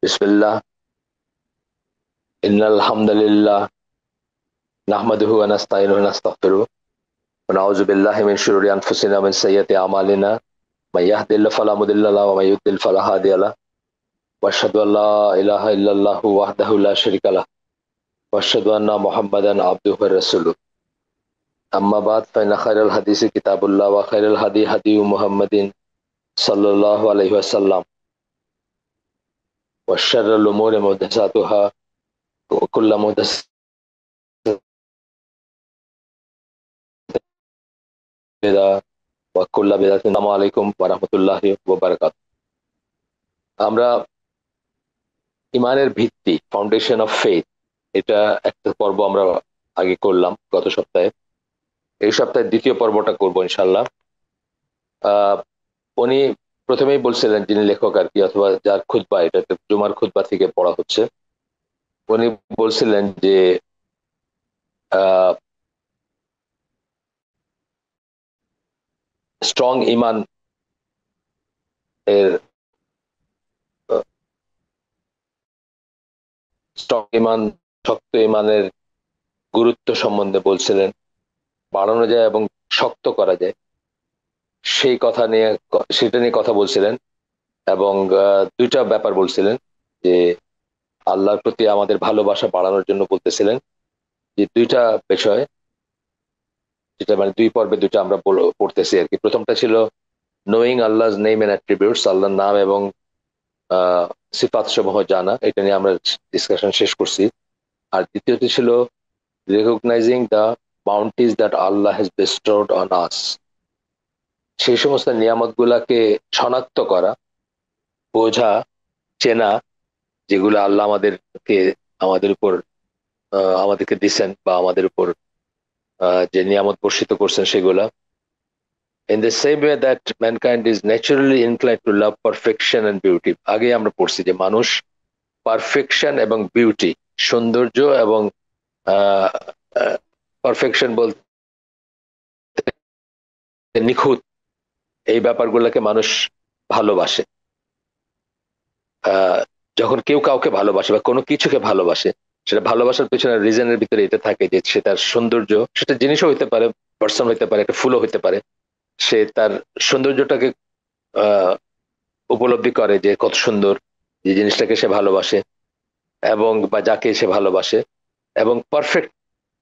बिस्मिल्लाह इन्नल हम्दुलिल्लाह नहमदुहु व नस्तईनुहु व नस्तगफिरुह व नऊज़ु बिल्लाहि मिन शुरूरि अनफुसिना व मिन सय्यिअति अमालिना मन यहदिल्लाहु फला मुदिल्ल लहु व मन युद्लिल फला हादिय लहु व अशहदु अल्ला इलाहा इल्लल्लाहु वहदहु ला शरीका लहु व अशहदु अन्ना मुहम्मदन अब्दुहु व रसूलुहु अम्मा बाद फ़इन्न खैरल हदीस किताबुल्लाह व खैरल हदी हदी मुहम्मदिन सल्लल्लाहु अलैहि वसल्लम व शर्रल उमूरि मुहदसातुहा व कुल्लु मुहदसतिन बिदअह व कुल्लु बिदअतिन। अस्सलामु आलाइकुम व राहमातुल्लाहि व बाराकातुहू। আমরা ইমানের ভিত্তি, ফাউন্ডেশন অফ ফেথ, এটা একটা পর্ব আমরা আগে করলাম গত সপ্তাহে। এই সপ্তাহে দ্বিতীয় পর্বটা করব ইনশাআল্লাহ। উনি প্রথমেই বলছিলেন, যিনি লেখক আর কি, অথবা যার খুতবা, এটা জুমার খুতবা থেকে পড়া হচ্ছে, উনি বলছিলেন যে স্ট্রং ইমান এর শক্ত ইমানের গুরুত্ব সম্বন্ধে বলছিলেন। বাড়ানো যায় এবং শক্ত করা যায়, সেই কথা নিয়ে, সেটা নিয়ে কথা বলছিলেন। এবং দুইটা ব্যাপার বলছিলেন, যে আল্লাহর প্রতি আমাদের ভালোবাসা বাড়ানোর জন্য বলতেছিলেন যে দুইটা বিষয়, যেটা মানে দুই পর্বে দুইটা আমরা পড়তেছি আর কি। প্রথমটা ছিল নোয়িং আল্লাহ's নেম এন্ড অ্যাট্রিবিউটস, আল্লাহর নাম এবং সিফাত সমূহ জানা, এটা নিয়ে আমরা ডিসকাশন শেষ করছি। আর দ্বিতীয়টি ছিল recognizing the bounties that Allah has bestowed on us, সেই সমস্ত নিয়ামত গুলাকে শনাক্ত করা, বোঝা, চেনা, যেগুলো আল্লাহ আমাদের উপর আমাদেরকে দিচ্ছেন বা আমাদের উপর যে নিয়ামত বর্ষিত করছেন সেগুলা। In the same way that mankind is naturally inclined to love perfection and beauty, আগে আমরা পড়ছি যে মানুষ পারফেকশন এবং বিউটি, সৌন্দর্য এবং পারফেকশন বলতে নিখুঁত, এই ব্যাপারগুলোকে মানুষ ভালোবাসে। যখন কেউ কাউকে ভালোবাসে বা কোনো কিছুকে ভালোবাসে, সেটা ভালোবাসার পেছনে রিজনের ভিতরে এটা থাকে যে সে তার সৌন্দর্য, সেটা জিনিসও হইতে পারে, পার্সন হইতে পারে, একটা ফুলও হইতে পারে, সে তার সৌন্দর্যটাকে উপলব্ধি করে যে কত সুন্দর, যে জিনিসটাকে সে ভালোবাসে এবং বা যাকে সে ভালোবাসে। এবং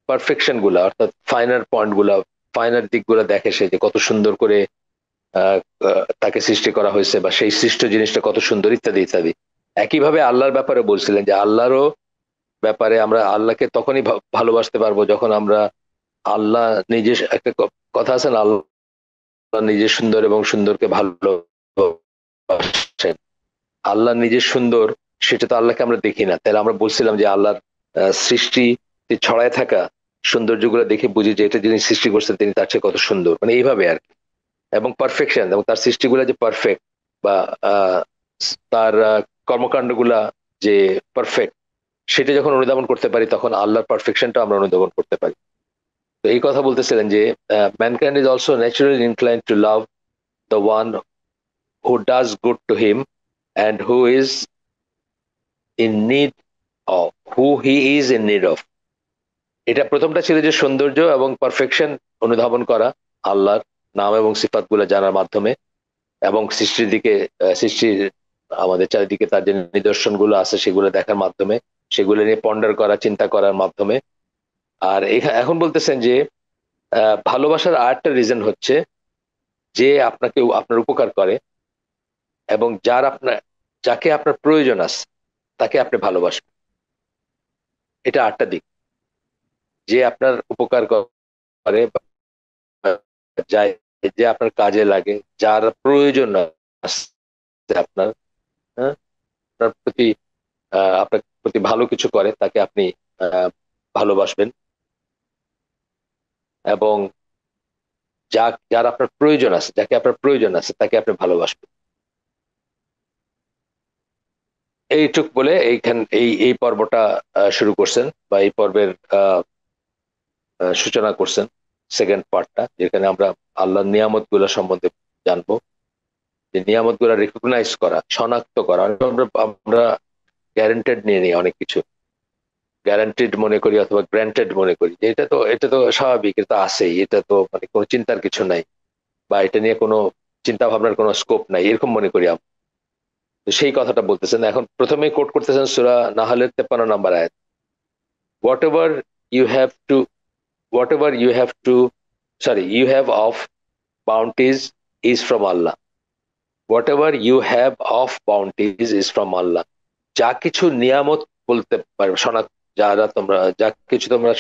পারফেকশন গুলা, অর্থাৎ ফাইনার পয়েন্ট গুলা, ফাইনার দিকগুলো দেখে সে, যে কত সুন্দর করে তাকে সৃষ্টি করা হয়েছে বা সেই সৃষ্ট জিনিসটা কত সুন্দর, ইত্যাদি ইত্যাদি। একইভাবে আল্লাহর ব্যাপারে বলছিলেন যে আল্লাহরও ব্যাপারে আমরা আল্লাহকে তখনই ভালোবাসতে পারবো যখন আমরা, আল্লাহ নিজে, একটা কথা আছে না, আল্লাহ নিজে সুন্দর এবং সুন্দরকে ভালোবাসেন। আল্লাহ নিজে সুন্দর, সেটা তো আল্লাহকে আমরা দেখি না, তাহলে আমরা বলছিলাম যে আল্লাহর সৃষ্টি ছড়ায় থাকা সৌন্দর্যগুলো দেখে বুঝি যে এটা যিনি সৃষ্টি করছেন তিনি তার চেয়ে কত সুন্দর, মানে এইভাবে আর কি। এবং পারফেকশন, এবং তার সৃষ্টিগুলা যে পারফেক্ট, বা তার কর্মকাণ্ডগুলা যে পারফেক্ট, সেটা যখন অনুধাবন করতে পারি তখন আল্লাহর পারফেকশনটা আমরা অনুধাবন করতে পারি। তো এই কথা বলতেছিলেন যে mankind is also naturally inclined to love the one who does good to him and who is in need of, who he is in need of. এটা প্রথমটা ছিল যে সৌন্দর্য এবং পারফেকশন অনুধাবন করা আল্লাহর নাম এবং সিফাত গুলো জানার মাধ্যমে, এবং সৃষ্টির দিকে, সৃষ্টির আমাদের চারিদিকে তার যে নিদর্শন গুলো আছে সেগুলো দেখার মাধ্যমে, সেগুলো নিয়ে পন্ডার করা, চিন্তা করার মাধ্যমে। আর এখন বলতেছেন যে ভালোবাসার আরেকটা রিজন হচ্ছে যে আপনাকে, আপনার উপকার করে, এবং যাকে আপনার প্রয়োজন আছে তাকে আপনি ভালোবাসবেন। এটা আরেকটা দিক, যে আপনার উপকার করে, যে আপনার কাজে লাগে, যার প্রয়োজন আছে আপনার, হ্যাঁ, আপনার প্রতি, আপনার প্রতি ভালো কিছু করে, তাকে আপনি ভালোবাসবেন। এবং যার আপনার প্রয়োজন আছে, যাকে আপনার প্রয়োজন আছে তাকে আপনি ভালোবাসবেন। এইটুক বলে এই পর্বটা শুরু করছেন, বা এই পর্বের সূচনা করছেন, সেকেন্ড পার্টটা, যেখানে আমরা আল্লাহর নিয়ামত গুলা সম্বন্ধে জানবো। যে নিয়ামত গুলা রিকগনাইজ করা, শনাক্ত করা। আমরা গ্যারান্টেড নিয়ে নিই অনেক কিছু, গ্যারান্টেড মনে করি অথবা গ্র্যান্টেড মনে করি যে এটা তো স্বাভাবিক, এটা তো আছেই, এটা তো মানে কোনো চিন্তার কিছু নাই, বা এটা নিয়ে কোনো চিন্তা ভাবনার কোনো স্কোপ নাই, এরকম মনে করি আমরা। তো সেই কথাটা বলতেছেন এখন, প্রথমেই কোট করতেছেন সূরা নাহলের 53 নম্বর আয়াত, whatever you have to whatever you have to sorry you have of bounties is from Allah, whatever you have of bounties is from Allah. যা কিছু নিয়ামত বলতে পারবে শোনা, যারা তোমরা যা কিছু তোমরা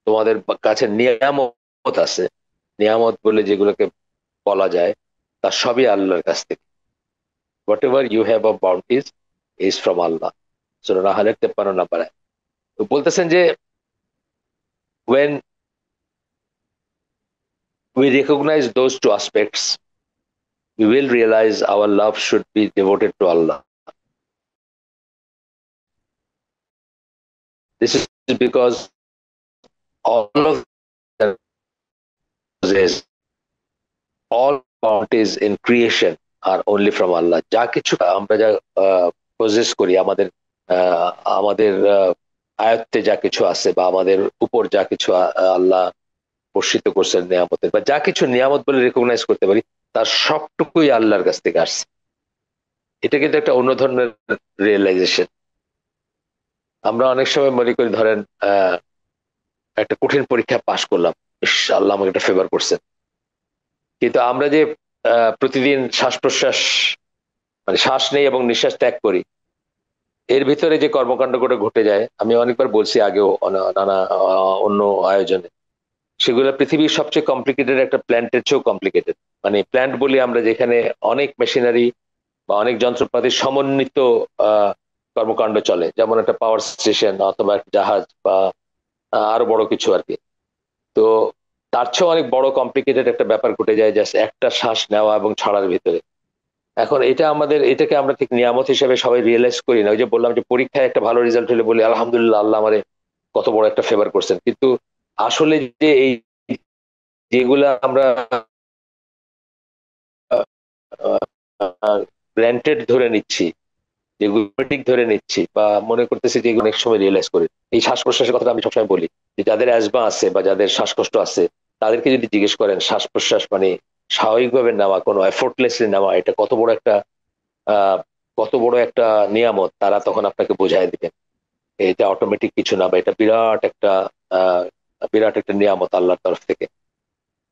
তোমাদের কাছে নিয়ামত আছে, নিয়ামত বলে যেগুলোকে বলা যায়, তা সবই আল্লাহর কাছ থেকে। Whatever you have of bounties is from Allah, সূরা নাহলের 53 নম্বর আয়াত। তো বলতেছেন যে when we recognize those two aspects, we will realize our love should be devoted to Allah. This is because all of them possess, all bounties in creation are only from Allah. যা কিছু আমরা যা pauses করি, আমাদের আহ, আমাদের আয়ত্তে যা কিছু আছে বা আমাদের উপর যা কিছু আল্লাহ বর্ষিত করছেন নিয়ামতের, বা যা কিছু নিয়ামত বলে রেকগনাইজ করতে পারি, তার সবটুকুই আল্লাহর কাছ থেকে আসছে। এটা কিন্তু একটা অন্য ধরনের রিয়েলাইজেশন। আমরা অনেক সময় মনে করি, ধরেন একটা কঠিন পরীক্ষা পাশ করলাম, ইস আল্লাহ আমাকে একটা ফেভার করছেন। কিন্তু আমরা যে প্রতিদিন শ্বাস প্রশ্বাস মানে শ্বাস নেই এবং নিঃশ্বাস ত্যাগ করি, এর ভিতরে যে কর্মকাণ্ড করে ঘটে যায়, আমি অনেকবার বলছি আগেও নানা অন্য আয়োজনে, সেগুলো পৃথিবীর সবচেয়ে কমপ্লিকেটেড একটা প্ল্যান্টের চেয়েও কমপ্লিকেটেড। মানে প্ল্যান্ট বলি আমরা যেখানে অনেক মেশিনারি বা অনেক যন্ত্রপাতির সমন্বিত আহ কর্মকাণ্ড চলে, যেমন একটা পাওয়ার স্টেশন অথবা একটা জাহাজ বা আরো বড় কিছু আর কি। তো তার চেয়েও অনেক বড় কমপ্লিকেটেড একটা ব্যাপার ঘটে যায় জাস্ট একটা শ্বাস নেওয়া এবং ছাড়ার ভিতরে। এখন এটাকে আমরা ঠিক নিয়ামত হিসেবে সবাই রিয়েলাইজ করি না। ওই যে বললাম যে পরীক্ষায় একটা ভালো রেজাল্ট হলে বলি আলহামদুলিল্লাহ, আল্লাহ আমারে কত বড় একটা ফেভার করছেন, কিন্তু আসলে যে এই যেগুলা আমরা গ্র্যান্টেড ধরে নিচ্ছি, যেগুলো ঠিক ধরে নিচ্ছি বা মনে করতেছি, যে অনেক সময় রিয়েলাইজ করি। এই শ্বাস প্রশ্বাসের কথাটা আমি সবসময় বলি, যে যাদের অ্যাজমা আছে বা যাদের শ্বাসকষ্ট আছে, তাদেরকে যদি জিজ্ঞেস করেন শ্বাস প্রশ্বাস মানে স্বাভাবিকভাবে নেওয়া, কোনো এফোর্টলেসলি নেওয়া, এটা আহ কত বড় একটা নিয়ামত, তারা তখন আপনাকে বোঝায় দিবেন এটা অটোমেটিক কিছু না, বা এটা আহ বিরাট একটা নিয়ামত আল্লাহর তরফ থেকে,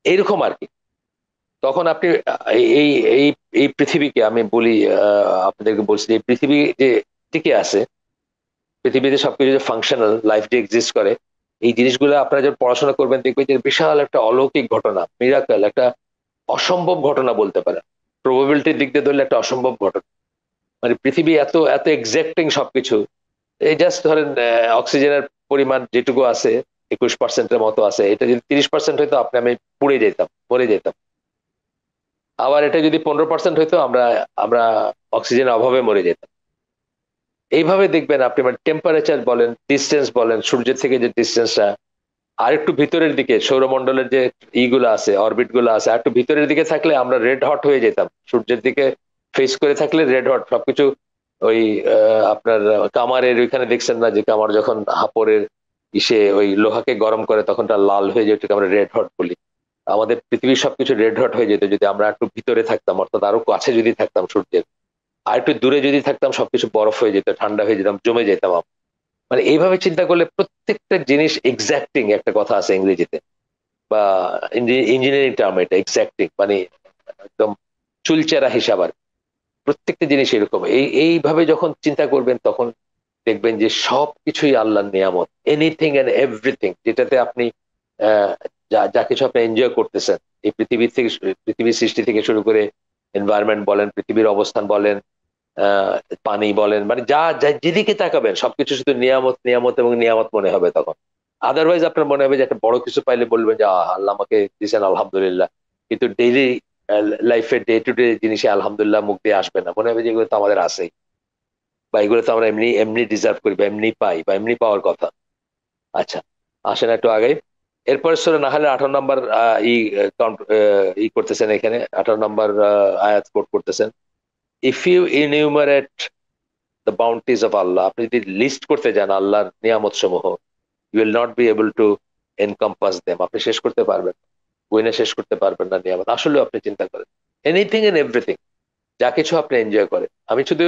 এইরকম আর কি। তখন আপনি এই এই এই এই পৃথিবীকে আমি বলি, আপনাদেরকে বলছি যে এই পৃথিবী যে টিকে আছে, পৃথিবীতে সবকিছু যে ফাংশনাল লাইফ যে এক্সিস্ট করে, এই জিনিসগুলো আপনারা যখন পড়াশোনা করবেন দেখবেন যে বিশাল একটা অলৌকিক ঘটনা, মিরাকেল, একটা অসম্ভব ঘটনা বলতে পারেন, প্রবাবিলিটির দিক দিয়ে ধরলে একটা অসম্ভব ঘটনা। মানে পৃথিবী এত এত এক্সাক্টিং সবকিছু। এই জাস্ট ধরেন অক্সিজেনের পরিমাণ যেটুকু আছে 21%-এর মতো আছে, এটা যদি 30% হইতো আপনি আমি পুড়ে যেতাম, মরে যেতাম। আবার এটা যদি 15% হইতো আমরা আমরা অক্সিজেনের অভাবে মরে যেতাম। এইভাবে দেখবেন আপনি, মানে টেম্পারেচার বলেন, ডিস্টেন্স বলেন, সূর্যের থেকে যে ডিস্টেন্সটা আর একটু ভিতরের দিকে, সৌরমণ্ডলের যে ইগুলো আছে, অরবিট গুলো আছে, আর একটু ভিতরের দিকে থাকলে আমরা রেড হট হয়ে যেতাম। সূর্যের দিকে ফেস করে থাকলে রেড হট সবকিছু। ওই আপনার কামারের ওইখানে দেখছেন না, যে কামার যখন হাপড়ের ওই লোহাকে গরম করে তখন তা লাল হয়ে যায়, এটাকে আমরা রেড হট বলি। আমাদের পৃথিবীর সবকিছু রেড হট হয়ে যেত যদি আমরা একটু ভিতরে থাকতাম, অর্থাৎ আরো কাছে যদি থাকতাম সূর্যের, আর একটু দূরে যদি থাকতাম সবকিছু বরফ হয়ে যেত, ঠান্ডা হয়ে যেতাম, জমে যেতাম। মানে এইভাবে চিন্তা করলে প্রত্যেকটা জিনিস এক্সাক্টিং, একটা কথা আছে ইংরেজিতে বা ইঞ্জিনিয়ারিং টার্ম, এটা এক্সাক্টিং মানে একদম চুলচেরা হিসাব আর কি। প্রত্যেকটা জিনিস এরকম। এইভাবে যখন চিন্তা করবেন তখন দেখবেন যে সবকিছুই আল্লাহর নিয়ামত, এনিথিং এন্ড এভরিথিং, যেটাতে আপনি আহ যা যা কিছু আপনি এনজয় করতেছেন এই পৃথিবীর সৃষ্টি থেকে শুরু করে এনভায়রনমেন্ট বলেন, পৃথিবীর অবস্থান বলেন, আহ পানি বলেন, মানে যেদিকে তাকাবেন সবকিছু শুধু নিয়ামত নিয়ামত এবং নিয়ামত মনে হবে তখন। আদারওয়াইজ আপনার মনে হবে যে একটা বড় কিছু পাইলে বলবেন যে আল্লাহ আমাকে দিয়েছেন আলহামদুলিল্লাহ, কিন্তু ডেইলি লাইফের ডে টু ডে জিনিসে আলহামদুলিল্লাহ মুখ দিয়ে আসবে না, মনে হবে যে এগুলো তো আমাদের আছেই, বা এগুলো তো আমরা এমনি এমনি ডিজার্ভ করি বা এমনি পাই বা এমনি পাওয়ার কথা। আচ্ছা, আসেন একটু আগে। এরপর সূরা নাহলের 18 নম্বর করতেছেন, এখানে 18 নম্বর আয়াত কোট করতেছেন, if you enumerate the bounties of Allah, আপনি যদি লিস্ট করতে যান আল্লাহর নিয়ামত সমূহ, you will not be able to encompass them, আপনি শেষ করতে পারবেন, গুইনে শেষ করতে পারবেন না নিয়ামত। আসলে আপনি চিন্তা করেন, এনিথিং এন্ড এভরিথিং, যা কিছু আপনি এনজয় করেন। আমি শুধু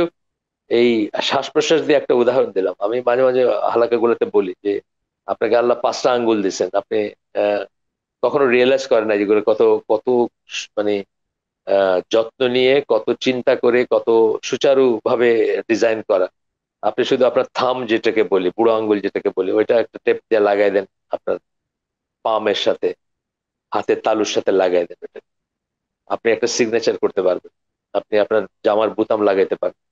এই শ্বাস প্রশ্বাস দিয়ে একটা উদাহরণ দিলাম। আমি মাঝে মাঝে হালাকা গুলোতে বলি যে আপনাকে আল্লাহ 5টা আঙ্গুল দিচ্ছেন, আপনি আহ, কখনো রিয়েলাইজ করেন না যেগুলো কত কত মানে যত্ন নিয়ে, কত চিন্তা করে, কত সুচারু ভাবে ডিজাইন করা। আপনি শুধু আপনার থাম যেটাকে বলি, বুড়ো আঙ্গুল যেটাকে বলি, ওইটা একটা টেপ দিয়ে লাগাই দেন আপনার পামের সাথে, হাতের তালুর সাথে লাগাই দেন, ওটা আপনি একটা সিগনেচার করতে পারবেন, আপনি আপনার জামার বোতাম লাগাইতে পারবেন।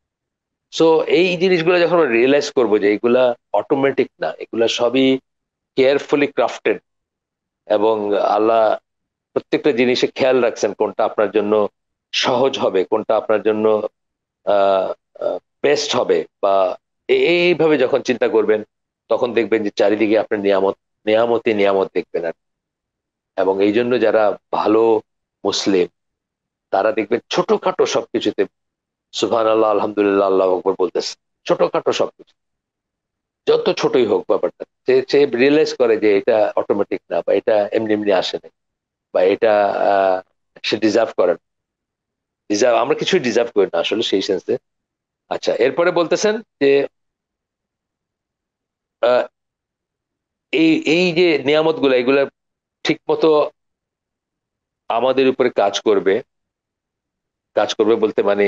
সো এই জিনিসগুলো যখন আমরা রিয়েলাইজ করবো যে এগুলা অটোমেটিক না, এগুলা সবই কেয়ারফুলি ক্রাফটেড, এবং আল্লাহ প্রত্যেকটা জিনিসে খেয়াল রাখছেন কোনটা আপনার জন্য সহজ হবে, কোনটা আপনার জন্য আহ বেস্ট হবে, বা এইভাবে যখন চিন্তা করবেন, তখন দেখবেন যে চারিদিকে আপনার নিয়ামত, নিয়ামতই নিয়ামত দেখবেন। আর এবং এই জন্য যারা ভালো মুসলিম, তারা দেখবেন ছোটখাটো সবকিছুতে সুবহানাল্লাহ, আলহামদুলিল্লাহ, আল্লাহ আকবার বলতেছে, ছোটখাটো সবকিছু, যত ছোটই হোক ব্যাপারটা, সে সে রিয়েলাইজ করে যে এটা অটোমেটিক না, বা এটা এমনি এমনি আসে না, বা এটা আহ, সে ডিজার্ভ করে না। ডিজার্ভ, আমরা কিছুই ডিজার্ভ করি না আসলে সেই সেন্সে। আচ্ছা, এরপরে বলতেছেন যে আহ, এই এই যে নিয়ামত গুলা, এগুলা ঠিক মতো আমাদের উপরে কাজ করবে। কাজ করবে বলতে মানে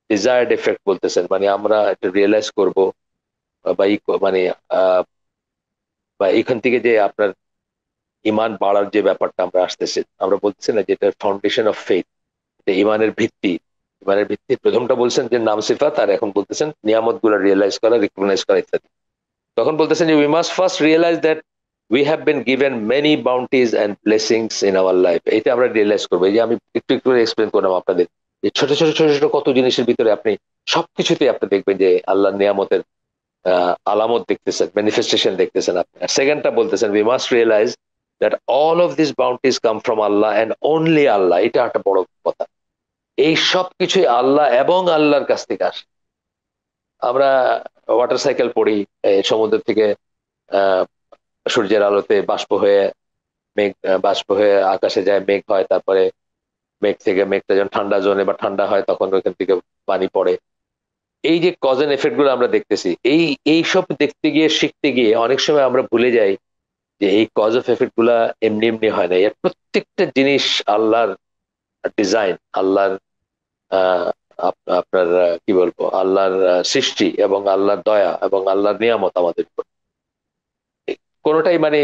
ডিজায়ার্ড এফেক্ট বলতেছেন, মানে আমরা এটা রিয়েলাইজ করবো, বা মানে আহ, বা এখান থেকে যে আপনার ইমান বাড়ার যে ব্যাপারটা আমরা আসতেছি, আমরা বলতেছি না যেটা ফাউন্ডেশন অফ ফেথ, ইমানের ভিত্তি। ইমানের ভিত্তি প্রথমটা বলছেন যে নাম সিফাত, আর এখন বলতেছেন নিয়ামত গুলা রিয়েলাইজ করা, রিকগনাইজ করা ইত্যাদি। তখন বলতেছেন যে we must first realise that we have been given many bounties and blessings in our life. এটা আমরা রিয়েলাইজ করবো। এই যে আমি একটু একটু এক্সপ্লেন করলাম আপনাদের, যে ছোট ছোট ছোট ছোট কত জিনিসের ভিতরে আপনি সবকিছুতে আপনি দেখবেন যে আল্লাহর নিয়ামতের আলামত দেখতেছেন, ম্যানিফেস্টেশন দেখতেছেন আপনি। আর সেকেন্ডটা বলতেছেন we must realise that all of this bounties come from Allah and only Allah. এটা একটা বড় কথা, এই সব কিছুই আল্লাহ এবং আল্লাহর কাছ থেকে আসে। আমরা ওয়াটার সাইকেল পড়ি, সমুদ্র থেকে আহ সূর্যের আলোতে বাষ্প হয়ে মেঘ, বাষ্প হয়ে আকাশে যায়, মেঘ হয়, তারপরে মেঘ থেকে, মেঘটা যখন ঠান্ডা জোনে বা ঠান্ডা হয় তখন ওইখান থেকে পানি পড়ে। এই যে কজ এন্ড এফেক্ট গুলো আমরা দেখতেছি, এই সব দেখতে গিয়ে, শিখতে গিয়ে অনেক সময় আমরা ভুলে যাই যে এই কজ অফ এফেক্ট গুলা এমনি এমনি হয় না। এর প্রত্যেকটা জিনিস আল্লাহর ডিজাইন, আল্লাহর আপনার কি বলবো, আল্লাহর সৃষ্টি, এবং আল্লাহর দয়া, এবং আল্লাহর নিয়ামত আমাদের উপর। কোনোটাই মানে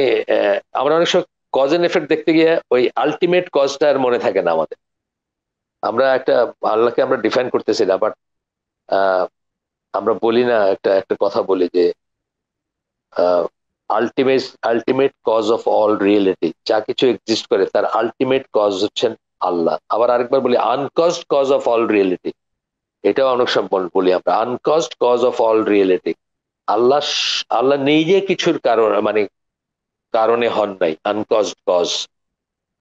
আমরা অনেক সময় কজ এন্ড এফেক্ট দেখতে গিয়ে ওই আলটিমেট কজটা আর মনে থাকে না আমাদের। আমরা একটা আল্লাহকে আমরা ডিফাইন করতেছি না, বাট আমরা বলি না, একটা একটা কথা বলি যে ultimate ultimate cause of all reality, যা কিছু এক্সিস্ট করে তার আলটিমেট কজ হচ্ছেন আল্লাহ। আবার আরেকবার বলি আনকজড কজ অফ অল রিয়েলিটি, এটাও অনেক সময় বলি আমরা, আনকজড কজ অফ অল রিয়েলিটি। আল্লাহ, আল্লাহ নিজে কিছুর কারণ মানে কারণে হন নাই, আনকজড কজ।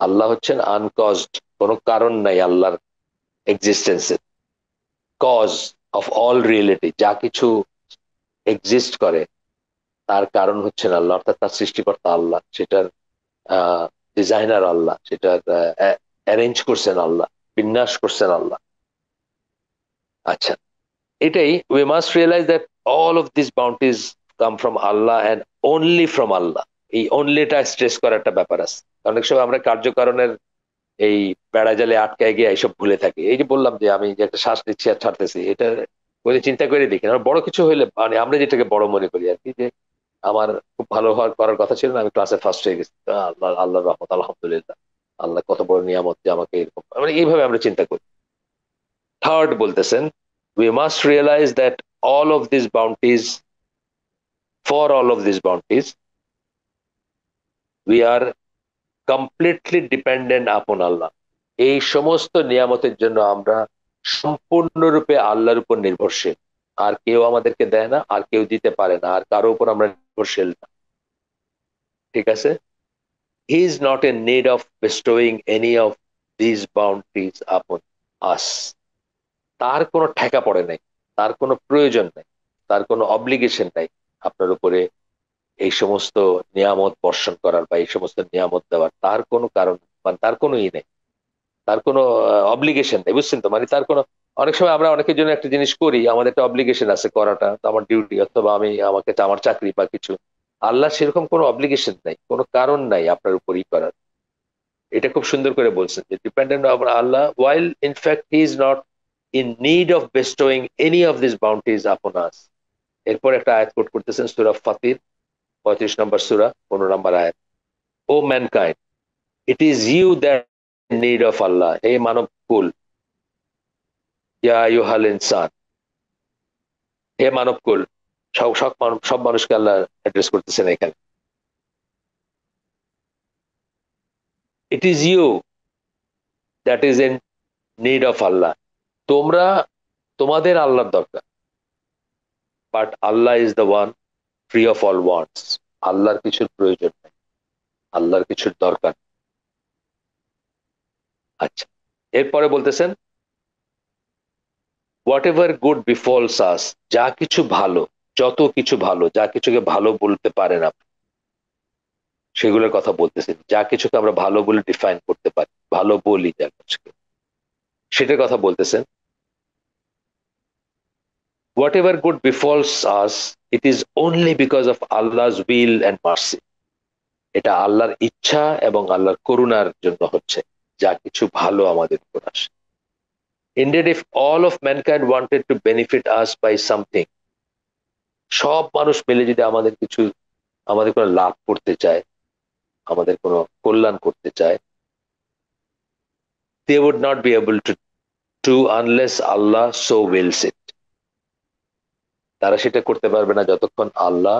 আল্লাহ হচ্ছেন আনকজড, কোনো কারণ নাই আল্লাহর এক্সিস্টেন্সের। কজ অফ অল রিয়েলিটি, যা কিছু এক্সিস্ট করে তার কারণ হচ্ছেন আল্লাহ, অর্থাৎ তার সৃষ্টিকর্তা আল্লাহ, সেটার ডিজাইনার আল্লাহ, সেটার অ্যারেঞ্জ করছেন আল্লাহ, বিন্যাস করছেন আল্লাহ। আচ্ছা, এটাই we must realise that all of this bounties come from Allah and only from Allah. এই অনলিটা স্ট্রেস করার একটা ব্যাপার আছে। অনেক সময় আমরা কার্যকারণের এই বেড়া জালে আটকায় গিয়ে এইসব ভুলে থাকি। এই যে বললাম যে আমি যে একটা শ্বাস নিচ্ছি আর ছাড়তেছি, এটা করে চিন্তা করে দেখি না। বড় কিছু হইলে মানে আমরা যেটাকে বড় মনে করি আর কি, যে আমার খুব ভালো হওয়ার করার কথা ছিল না, আমি ক্লাসে ফার্স্ট হয়ে গেছি, আল্লাহ, আল্লাহর রহমত, আলহামদুলিল্লাহ, আল্লাহ কত বড় নিয়ামত যে আমাকে এরকম, মানে এইভাবে আমরা চিন্তা করি। থার্ড বলতেছেন we must realise that all of this bounties, for all of this bounties we are completely dependent upon Allah. এই সমস্ত নিয়ামতের জন্য আমরা সম্পূর্ণরূপে আল্লাহর উপর নির্ভরশীল। আর কেউ আমাদেরকে দেয় না, আর কেউ দিতে পারে না, আর কারো উপর আমরা নির্ভরশীল না। ঠিক আছে? He is not in need of bestowing any of this bounties আপন আস। তার কোনো ঠেকা পড়ে নাই, তার কোনো প্রয়োজন নাই। তার কোনো অব্লিগেশন নাই আপনার উপরে এই সমস্ত নিয়ামত বর্ষণ করার বা এই সমস্ত নিয়ামত দেওয়ার। তার কোনো কারণ, মানে তার কোনো ই নেই, তার কোনো অব্লিগেশন নেই, বুঝছেন তো? মানে তার কোনো, অনেক সময় আমরা অনেকের জন্য একটা জিনিস করি, আমাদের একটা অব্লিগেশন আছে করাটা, তো আমার ডিউটি, অথবা আমি আমাকে আমার চাকরি বা কিছু। আল্লাহ সেরকম কোনো অব্লিগেশন নাই, কোনো কারণ নাই আপনার উপরই করার। এটা খুব সুন্দর করে বলছেন যে dependent on Allah, while in fact he is not in need of bestowing any of these bounties upon us. এরপর একটা আয়াত কোট করতেছেন, সূরা ফাতির 35 নম্বর সূরা 15 নম্বর আয়াত। O mankind, it is you that need of Allah, হে মানব কুল, ইয়া আইয়ুহাল ইনসান, হে মানব কুল। সব মানুষকে আল্লাহ অ্যাড্রেস করতেছেন এখানে। It is you that is in need of Allah, তোমরা, তোমাদের আল্লাহর দরকার। But Allah is the one free of all wants, আল্লাহর কিছুর প্রয়োজন নেই, আল্লাহর কিছুর দরকার। আচ্ছা, এরপরে বলতেছেন হোয়াট এভার গুড বিফলস আস, যা কিছু ভালো, যত কিছু ভালো, যা কিছুকে ভালো বলতে পারেন আপনি, সেগুলোর কথা বলতেছেন। যা কিছুকে আমরা ভালো বলে ডিফাইন করতে পারি, ভালো বলি যা কিছুকে, সেটার কথা বলতেছেন। Whatever good befalls us, it is only because of Allah's will and mercy, এটা আল্লাহর ইচ্ছা এবং আল্লাহর করুণার জন্য হচ্ছে যা কিছু ভালো আমাদের উপর আসে। Indeed, if all of mankind wanted to benefit us by something, সব মানুষ মিলে যদি আমাদের কিছু, আমাদের কোনো লাভ করতে চায়, আমাদের কোনো কল্যাণ করতে চায়, they would not be able to do unless Allah so wills it. তারা সেটা করতে পারবে না যতক্ষণ আল্লাহ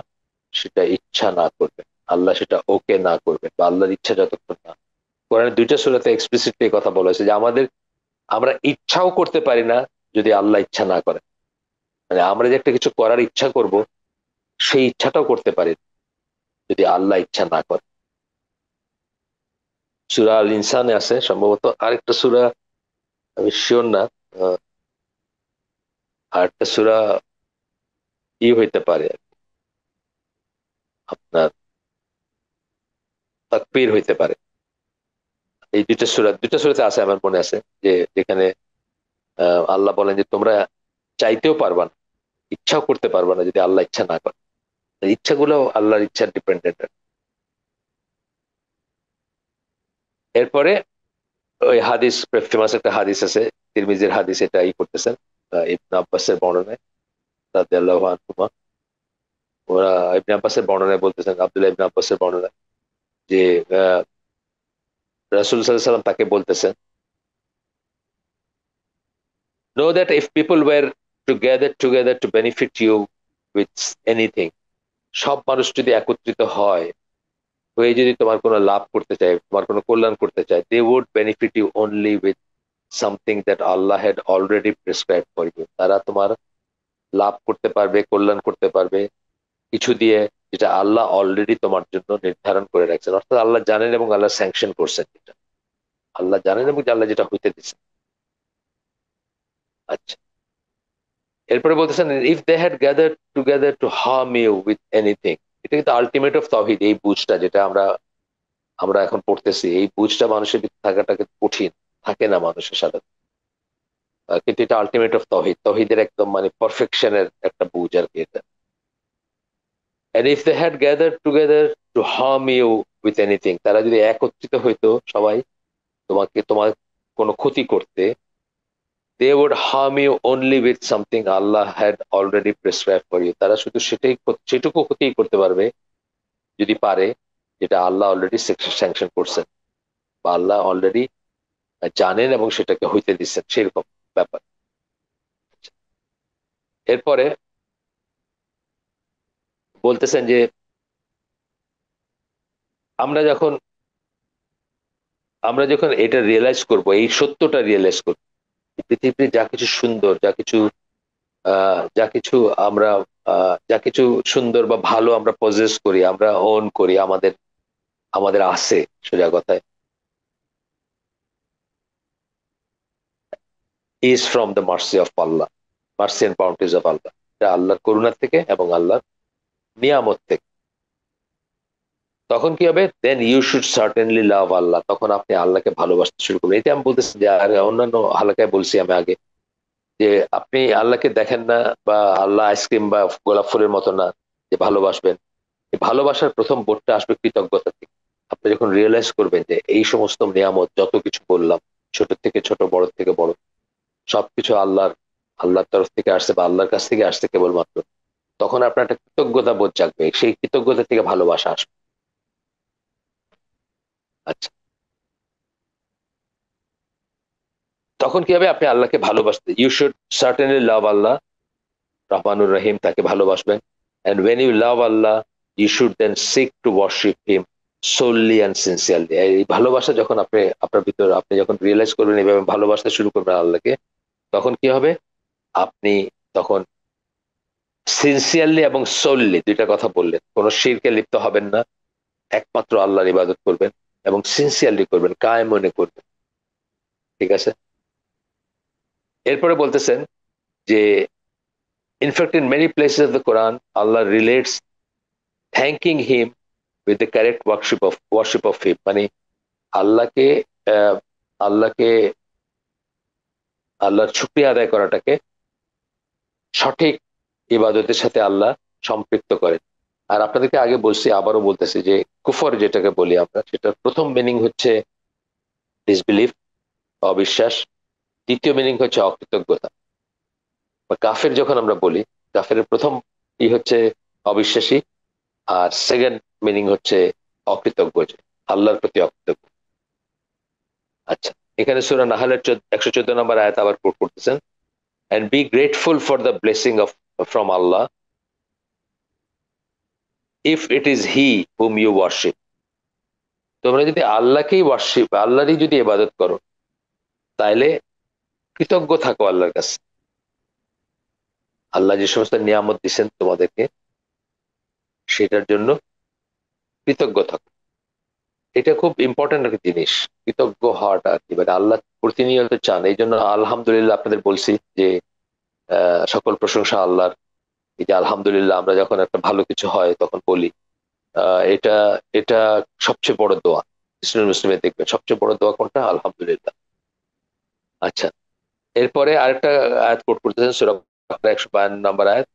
সেটা ইচ্ছা না করবে, আল্লাহ সেটা ওকে না করবে, বা আল্লাহর ইচ্ছা যতক্ষণ না। কোরআনের দুইটা সূরাতে এক্সপ্লিসিটলি এই কথা বলা হয়েছে যে আমাদের, আমরা ইচ্ছাও করতে পারি না যদি আল্লাহ ইচ্ছা না করে। মানে আমরা যে একটা কিছু করার ইচ্ছা করব, সেই ইচ্ছাটাও করতে পারি না যদি আল্লাহ ইচ্ছা না করে। সূরা আল ইনসানে আছে সম্ভবত, আরেকটা সূরা আমি শিওর না, আহ, আরেকটা সূরা ই হইতে পারে আপনার, তাকবীর হইতে পারে। এই দুইটা সূরাতে আছে আমার মনে আছে, যে যেখানে আল্লাহ বলেন যে তোমরা চাইতেও পারবা না, ইচ্ছাও করতে পারবা না যদি আল্লাহ ইচ্ছা না করে। ইচ্ছাগুলো আল্লাহর ইচ্ছার ডিপেন্ডেন্ট। এরপরে ওই হাদিস, ফেমাস একটা হাদিস আছে, তিরমিজির হাদিস, এটা ই করতেছেন ইবনে আব্বাসের বর্ণনায় রাদিয়াল্লাহু আনহুমা। ওরা ইবনে আব্বাসের বর্ণনায় বলতেছেন, আব্দুল্লাহ ইবনে আব্বাসের বর্ণনায়, যে রাসূল সাল্লাল্লাহু আলাইহি ওয়াসাল্লাম তাকে বলতেছেন, know that if people were to gather together to benefit you with anything, সব মানুষ যদি একত্রিত হয়, হয়ে যদি তোমার কোনো লাভ করতে চায়, তোমার কোনো কল্যাণ করতে চায়, they would benefit you only with something that Allah had already prescribed for you. তারা তোমার লাভ করতে পারবে, কল্যাণ করতে পারবে কিছু দিয়ে, যেটা আল্লাহ অলরেডি তোমার জন্য নির্ধারণ করে রাখছেন। অর্থাৎ আল্লাহ জানেন এবং আল্লাহ স্যাংশন করছেন, যেটা আল্লাহ জানেন এবং আল্লাহ যেটা হইতে দিচ্ছেন। আচ্ছা, এরপরে বলতেছেন if they had gather together to harm you with anything, এটা কিন্তু আলটিমেট অফ তাওহীদ। এই বুঝটা যেটা আমরা আমরা এখন পড়তেছি, এই বুঝটা মানুষের ভিতরে থাকাটাকে কঠিন, থাকে না মানুষের সাথে। কিন্তু এটা আলটিমেট অফ তাওহীদ, তাওহীদের একদম মানে পারফেকশনের একটা বুঝ আর কি এটা। And if they had gathered together to harm you with anything, তারা যদি একত্রিত হইতো সবাই তোমার কোনো ক্ষতি করতে, they would harm you only with something Allah had already prescribed for you. তারা শুধু সেটুকু ক্ষতিই করতে পারবে যদি পারে, যেটা আল্লাহ অলরেডি স্যাংশন করছেন, বা আল্লাহ অলরেডি জানেন এবং সেটাকে হইতে দিচ্ছেন, সেরকম ব্যাপার। এরপরে বলতেছেন যে আমরা যখন আমরা যখন এটা রিয়েলাইজ করব, এই সত্যটা রিয়েলাইজ করবো, পৃথিবীতে যা কিছু সুন্দর, যা কিছু আমরা যা কিছু সুন্দর বা ভালো আমরা পজেস করি, আমরা ওন করি, আমাদের আমাদের আছে, সোজা কথায়, is from the mercy of Allah, mercy and bounties of Allah. এটা আল্লাহর করুণা থেকে এবং আল্লাহর নিয়ামত থেকে। তখন কি হবে, দেন ইউ শুড সার্টেনলি লাভ আল্লাহ, তখন আপনি আল্লাহকে ভালোবাসতে শুরু করবেন। এটা আমি বলতেছি যে আর অন্যান্য হালাকায় বলছি আমি আগে, যে আপনি আল্লাহকে দেখেন না, বা আল্লাহ আইসক্রিম বা গোলাপ ফুলের মতো না যে ভালোবাসবেন। এই ভালোবাসার প্রথম বোধটা আসবে কৃতজ্ঞতা থেকে। আপনি যখন রিয়েলাইজ করবেন যে এই সমস্ত নিয়ামত যত কিছু বললাম, ছোট থেকে ছোট, বড় থেকে বড়, সবকিছু আল্লাহর তরফ থেকে আসছে বা আল্লাহর কাছ থেকে আসছে কেবলমাত্র, তখন আপনার একটা কৃতজ্ঞতা বোধ জাগবে, সেই কৃতজ্ঞতা থেকে ভালোবাসা আসবে। আচ্ছা, তখন কি হবে, আপনি আল্লাহকে ভালোবাসতে, you should certainly love Allah, রহমানুর রহিম, তাকে ভালোবাসবেন। And when you love Allah, you should then seek to worship him solely and sincerely. এই ভালোবাসা যখন আপনি আপনার ভিতর, আপনি যখন রিয়েলাইজ করবেন, এভাবে ভালোবাসতে শুরু করবেন আল্লাহকে, তখন কি হবে, আপনি তখন সিনসিয়ারলি এবং সোললি, দুইটা কথা বললেন, কোন শিরকে লিপ্ত হবেন না, একমাত্র আল্লাহর ইবাদত করবেন এবং সিনসিয়ারলি করবেন, কায় মনে করবেন। ঠিক আছে। এরপরে বলতেছেন যে in fact in many places of the Quran Allah relates thanking him with the correct worship of him, মানে আল্লাহকে আহ, আল্লাহকে আল্লাহর শুকরিয়া আদায় করাটাকে সঠিক ইবাদতের সাথে আল্লাহ সম্পৃক্ত করেন। আর আপনাদেরকে আগে বলছি, আবারও বলতেছি, যে কুফর যেটাকে বলি আমরা, সেটার প্রথম মিনিং হচ্ছে ডিসবিলিভ, অবিশ্বাস। দ্বিতীয় মিনিং হচ্ছে অকৃতজ্ঞতা। বা কাফের যখন আমরা বলি, কাফের প্রথম ই হচ্ছে অবিশ্বাসী, আর সেকেন্ড মিনিং হচ্ছে অকৃতজ্ঞ, যে আল্লাহর প্রতি অকৃতজ্ঞ। আচ্ছা, এখানে সূরা নাহলের 114 নম্বর আয়াত আবার কোট করতেছেন, and be grateful for the blessing of from Allah if it is he whom you worship। তোমরা যদি আল্লাহকেই ওয়ার্শিপ, আল্লাহরই যদি ইবাদত করো, তাইলে কৃতজ্ঞ থাকো আল্লাহর কাছে। আল্লাহ যে সমস্ত নিয়ামত দিচ্ছেন তোমাদেরকে, সেটার জন্য কৃতজ্ঞ থাকো। এটা খুব ইম্পর্টেন্ট একটা জিনিস, কৃতজ্ঞ হওয়াটা আর কি, মানে আল্লাহ প্রতিনিয়ত চান। এই জন্য আলহামদুলিল্লাহ আপনাদের বলছি যে সকল প্রশংসা আল্লাহর। এই যে আলহামদুলিল্লাহ আমরা যখন একটা ভালো কিছু হয় তখন বলি, এটা এটা সবচেয়ে বড় দোয়া। ইসলাম মুসলিমে দেখবেন সবচেয়ে বড় দোয়া কোনটা, আলহামদুলিল্লাহ। আচ্ছা, এরপরে আরেকটা আয়াত কোট করতেছেন, সূরা বাকারা 152 নম্বর আয়াত,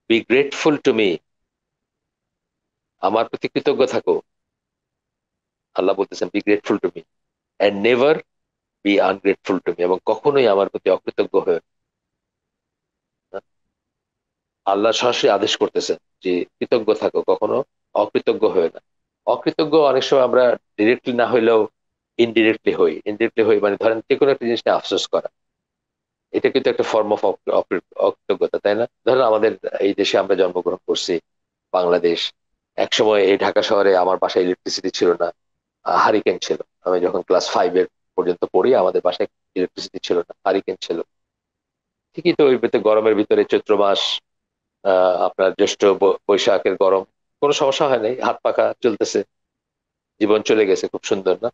বি গ্রেটফুল টু মি, আমার প্রতি কৃতজ্ঞ থাকো। আল্লাহ বলতেছেন be grateful to me and never be ungrateful to me, এবং কখনোই আমার প্রতি অকৃতজ্ঞ হয়ে না। আল্লাহ সরাসরি আদেশ করতেছেন যে কৃতজ্ঞ থাকো, কখনো অকৃতজ্ঞ হয়ে না। অকৃতজ্ঞ অনেক সময় আমরা ডিরেক্টলি না হইলেও ইনডিরেক্টলি হই। ইনডিরেক্টলি হই মানে ধরেন যে কোনো একটা জিনিস নিয়ে আফসোস করা, এটা কিন্তু একটা ফর্ম অফ অকৃতজ্ঞতা, তাই না? ধরেন আমাদের এই দেশে আমরা জন্মগ্রহণ করছি, বাংলাদেশ। একসময় এই ঢাকা শহরে আমার বাসায় ইলেকট্রিসিটি ছিল না, হারিকেন ছিল। আমি যখন ক্লাস 5 পর্যন্ত পড়ি, আমাদের বাসায় ইলেকট্রিসিটি ছিল না, হারিকেন ছিল। ঠিকই তো, ওই ভিতরে গরমের ভিতরে চৈত্র মাস, আপনার জ্যৈষ্ঠ বৈশাখের গরম, কোনো সমস্যা হয় নাই, হাত পাখা চলতেছে, জীবন চলে গেছে, খুব সুন্দর না?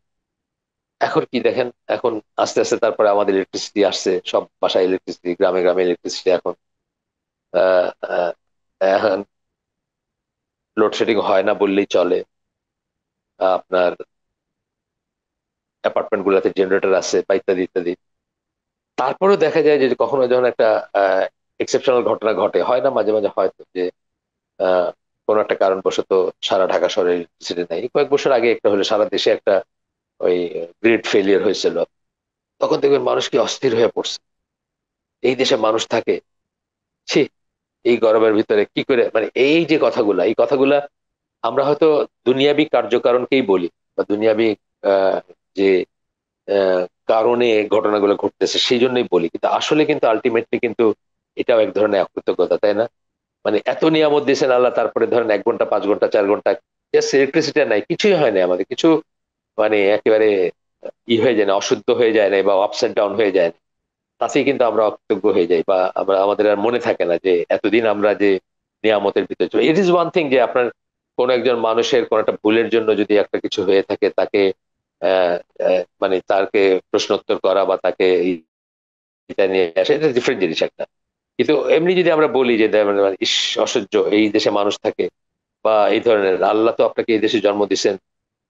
এখন কি দেখেন, এখন আস্তে আস্তে তারপরে আমাদের ইলেকট্রিসিটি আসছে, সব বাসায় ইলেকট্রিসিটি, গ্রামে গ্রামে ইলেকট্রিসিটি। এখন আহ, আহ, এখন লোডশেডিং হয় না বললেই চলে। আপনার অ্যাপার্টমেন্ট গুলাতে জেনারেটর আছে বা ইত্যাদি ইত্যাদি। তারপরেও দেখা যায় যে কখনো যখন একটা এক্সেপশনাল ঘটনা ঘটে, হয় না মাঝে মাঝে, হয়তো যে আহ, কোনো একটা কারণবশত সারা ঢাকা শহরে ইলেকট্রিসিটি নাই। কয়েক বছর আগে একটা হলে, সারা দেশে একটা ওই গ্রিড ফেলিয়ার হয়েছিল, তখন দেখবেন মানুষ কি অস্থির হয়ে পড়ছে। এই দেশে মানুষ থাকে, ছি, এই গরমের ভিতরে কি করে, মানে এই যে কথাগুলা, এই কথাগুলা আমরা হয়তো দুনিয়াবি কার্যকারণকেই বলি, বা দুনিয়াবি আহ, যে আহ, কারণে ঘটনাগুলো ঘটতেছে সেই জন্যই বলি, কিন্তু আসলে কিন্তু আলটিমেটলি কিন্তু এটাও এক ধরনের অকৃতজ্ঞতা, তাই না? মানে এত নিয়ামত দিয়েছেন আল্লাহ, তারপরে ধরেন 1 ঘন্টা, 5 ঘন্টা, 4 ঘন্টা জাস্ট ইলেকট্রিসিটি নাই, কিছুই হয় না আমাদের কিছু, মানে একেবারে হয়ে যায় না, অশুদ্ধ হয়ে যায় না, বা আপসাইড ডাউন হয়ে যায় না, তাতেই কিন্তু আমরা অকৃতজ্ঞ হয়ে যাই, বা আমরা আমাদের আর মনে থাকে না যে এতদিন আমরা যে নিয়ামতের ভিতরে ছিল। ইট ইজ ওয়ান থিং যে আপনার কোন একজন মানুষের কোন একটা ভুলের জন্য যদি একটা কিছু হয়ে থাকে, তাকে মানে তাকে প্রশ্নোত্তর করা বা তাকে এটা নিয়ে আসা, এটা ডিফারেন্ট জিনিস একটা। কিন্তু এমনি যদি আমরা বলি যে ইস, অসহ্য এই দেশে মানুষ থাকে, বা এই ধরনের, আল্লাহ তো আপনাকে এই দেশে জন্ম দিয়েছেন,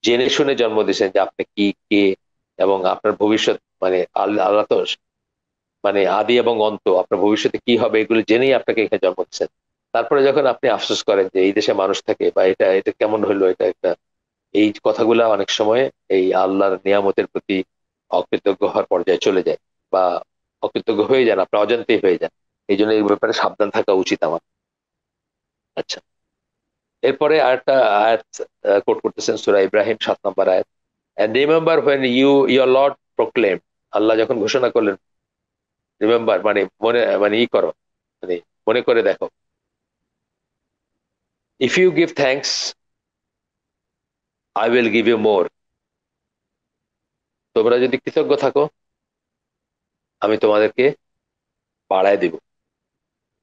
জেনে শুনে জন্ম দিয়েছেন যে আপনি কি, কে, এবং আপনার ভবিষ্যৎ, মানে আল্লাহ আল্লাহ তো মানে আদি এবং অন্ত, আপনার ভবিষ্যতে কি হবে এগুলো জেনেই আপনাকে এখানে জন্ম দিচ্ছেন। তারপরে যখন আপনি আফসোস করেন যে এই দেশে মানুষ থাকে, বা এটা এটা কেমন হলো, এটা একটা, এই কথাগুলা অনেক সময় এই আল্লাহর নিয়ামতের প্রতি অকৃতজ্ঞ হওয়ার পর্যায়ে চলে যায়, বা অকৃতজ্ঞ হয়ে যান, আপনার অজান্তেই হয়ে যান। এই জন্য এই ব্যাপারে সাবধান থাকা উচিত আমার। আচ্ছা, এরপরে আরেকটা আয়াত কোট করতেছেন, সূরা ইব্রাহিম 7 নম্বর আয়াত। And remember when your lord proclaim, Allah যখন ঘোষণা করলেন, রিমেম্বার মানে মনে, মানে ই করো, মানে মনে করে দেখো, if you give thanks I will give you more, তোমরা যদি কৃতজ্ঞ থাকো আমি তোমাদেরকে বাড়ায় দিব।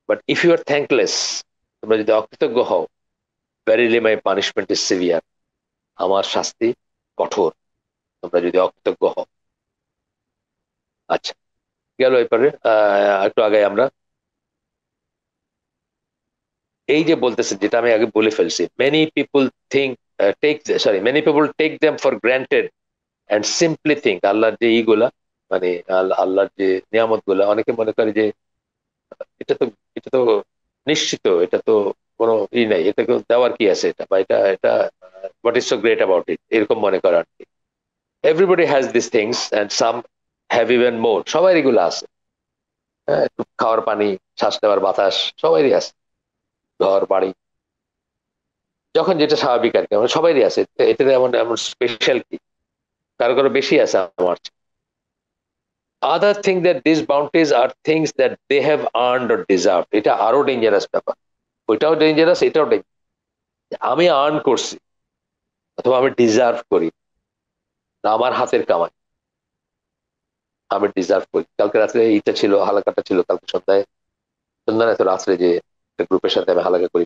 But if you are thankless, তোমরা যদি অকৃতজ্ঞ হও, verily my punishment is severe, আমার শাস্তি কঠোর, তোমরা যদি অকৃতজ্ঞ হও। আচ্ছা, গেল এরপরে একটু আগে আমরা এই যে বলতেছে, যেটা আমি আগে বলে ফেলছি, many people think, take, sorry, many people take them for granted and simply think, আল্লাহর যে ইগুলা, মানে আল্লাহর যে নিয়ামত গুলা, অনেকে মনে করে যে এটা তো, এটা তো নিশ্চিত, এটা তো কোনো ই নাই, এটাকে দেওয়ার কি আছে, এটা বা এটা এটা what is so great about it, এরকম মনে করা আর কি। Everybody has this things and some have even more, সবাই এগুলো আছে। হ্যাঁ, একটু খাওয়ার পানি, শ্বাস নেওয়ার বাতাস, সবারই আছে, ঘর বাড়ি, যখন যেটা স্বাভাবিক আর কি, আমরা সবারই আছে, এটাতে এমন এমন স্পেশাল কি, কারো কারো বেশি আছে আমার চেয়ে। Other thing that this bounties are things that they have earned or deserve, এটা আরো ডেঞ্জারাস ব্যাপার। ওইটাও ডেঞ্জারাস, এটাও ডেঞ্জারাস। আমি আর্ন করছি অথবা আমি ডিজার্ভ করি, না আমার হাতের কামাই, আমি ডিজার্ভ করি। কালকে রাত্রে এইটা ছিল, হালাকাটা ছিল, কালকে সন্ধ্যায়, সন্ধ্যা না তো রাত্রে, যে একটা গ্রুপের সাথে আমি হালাকা করি,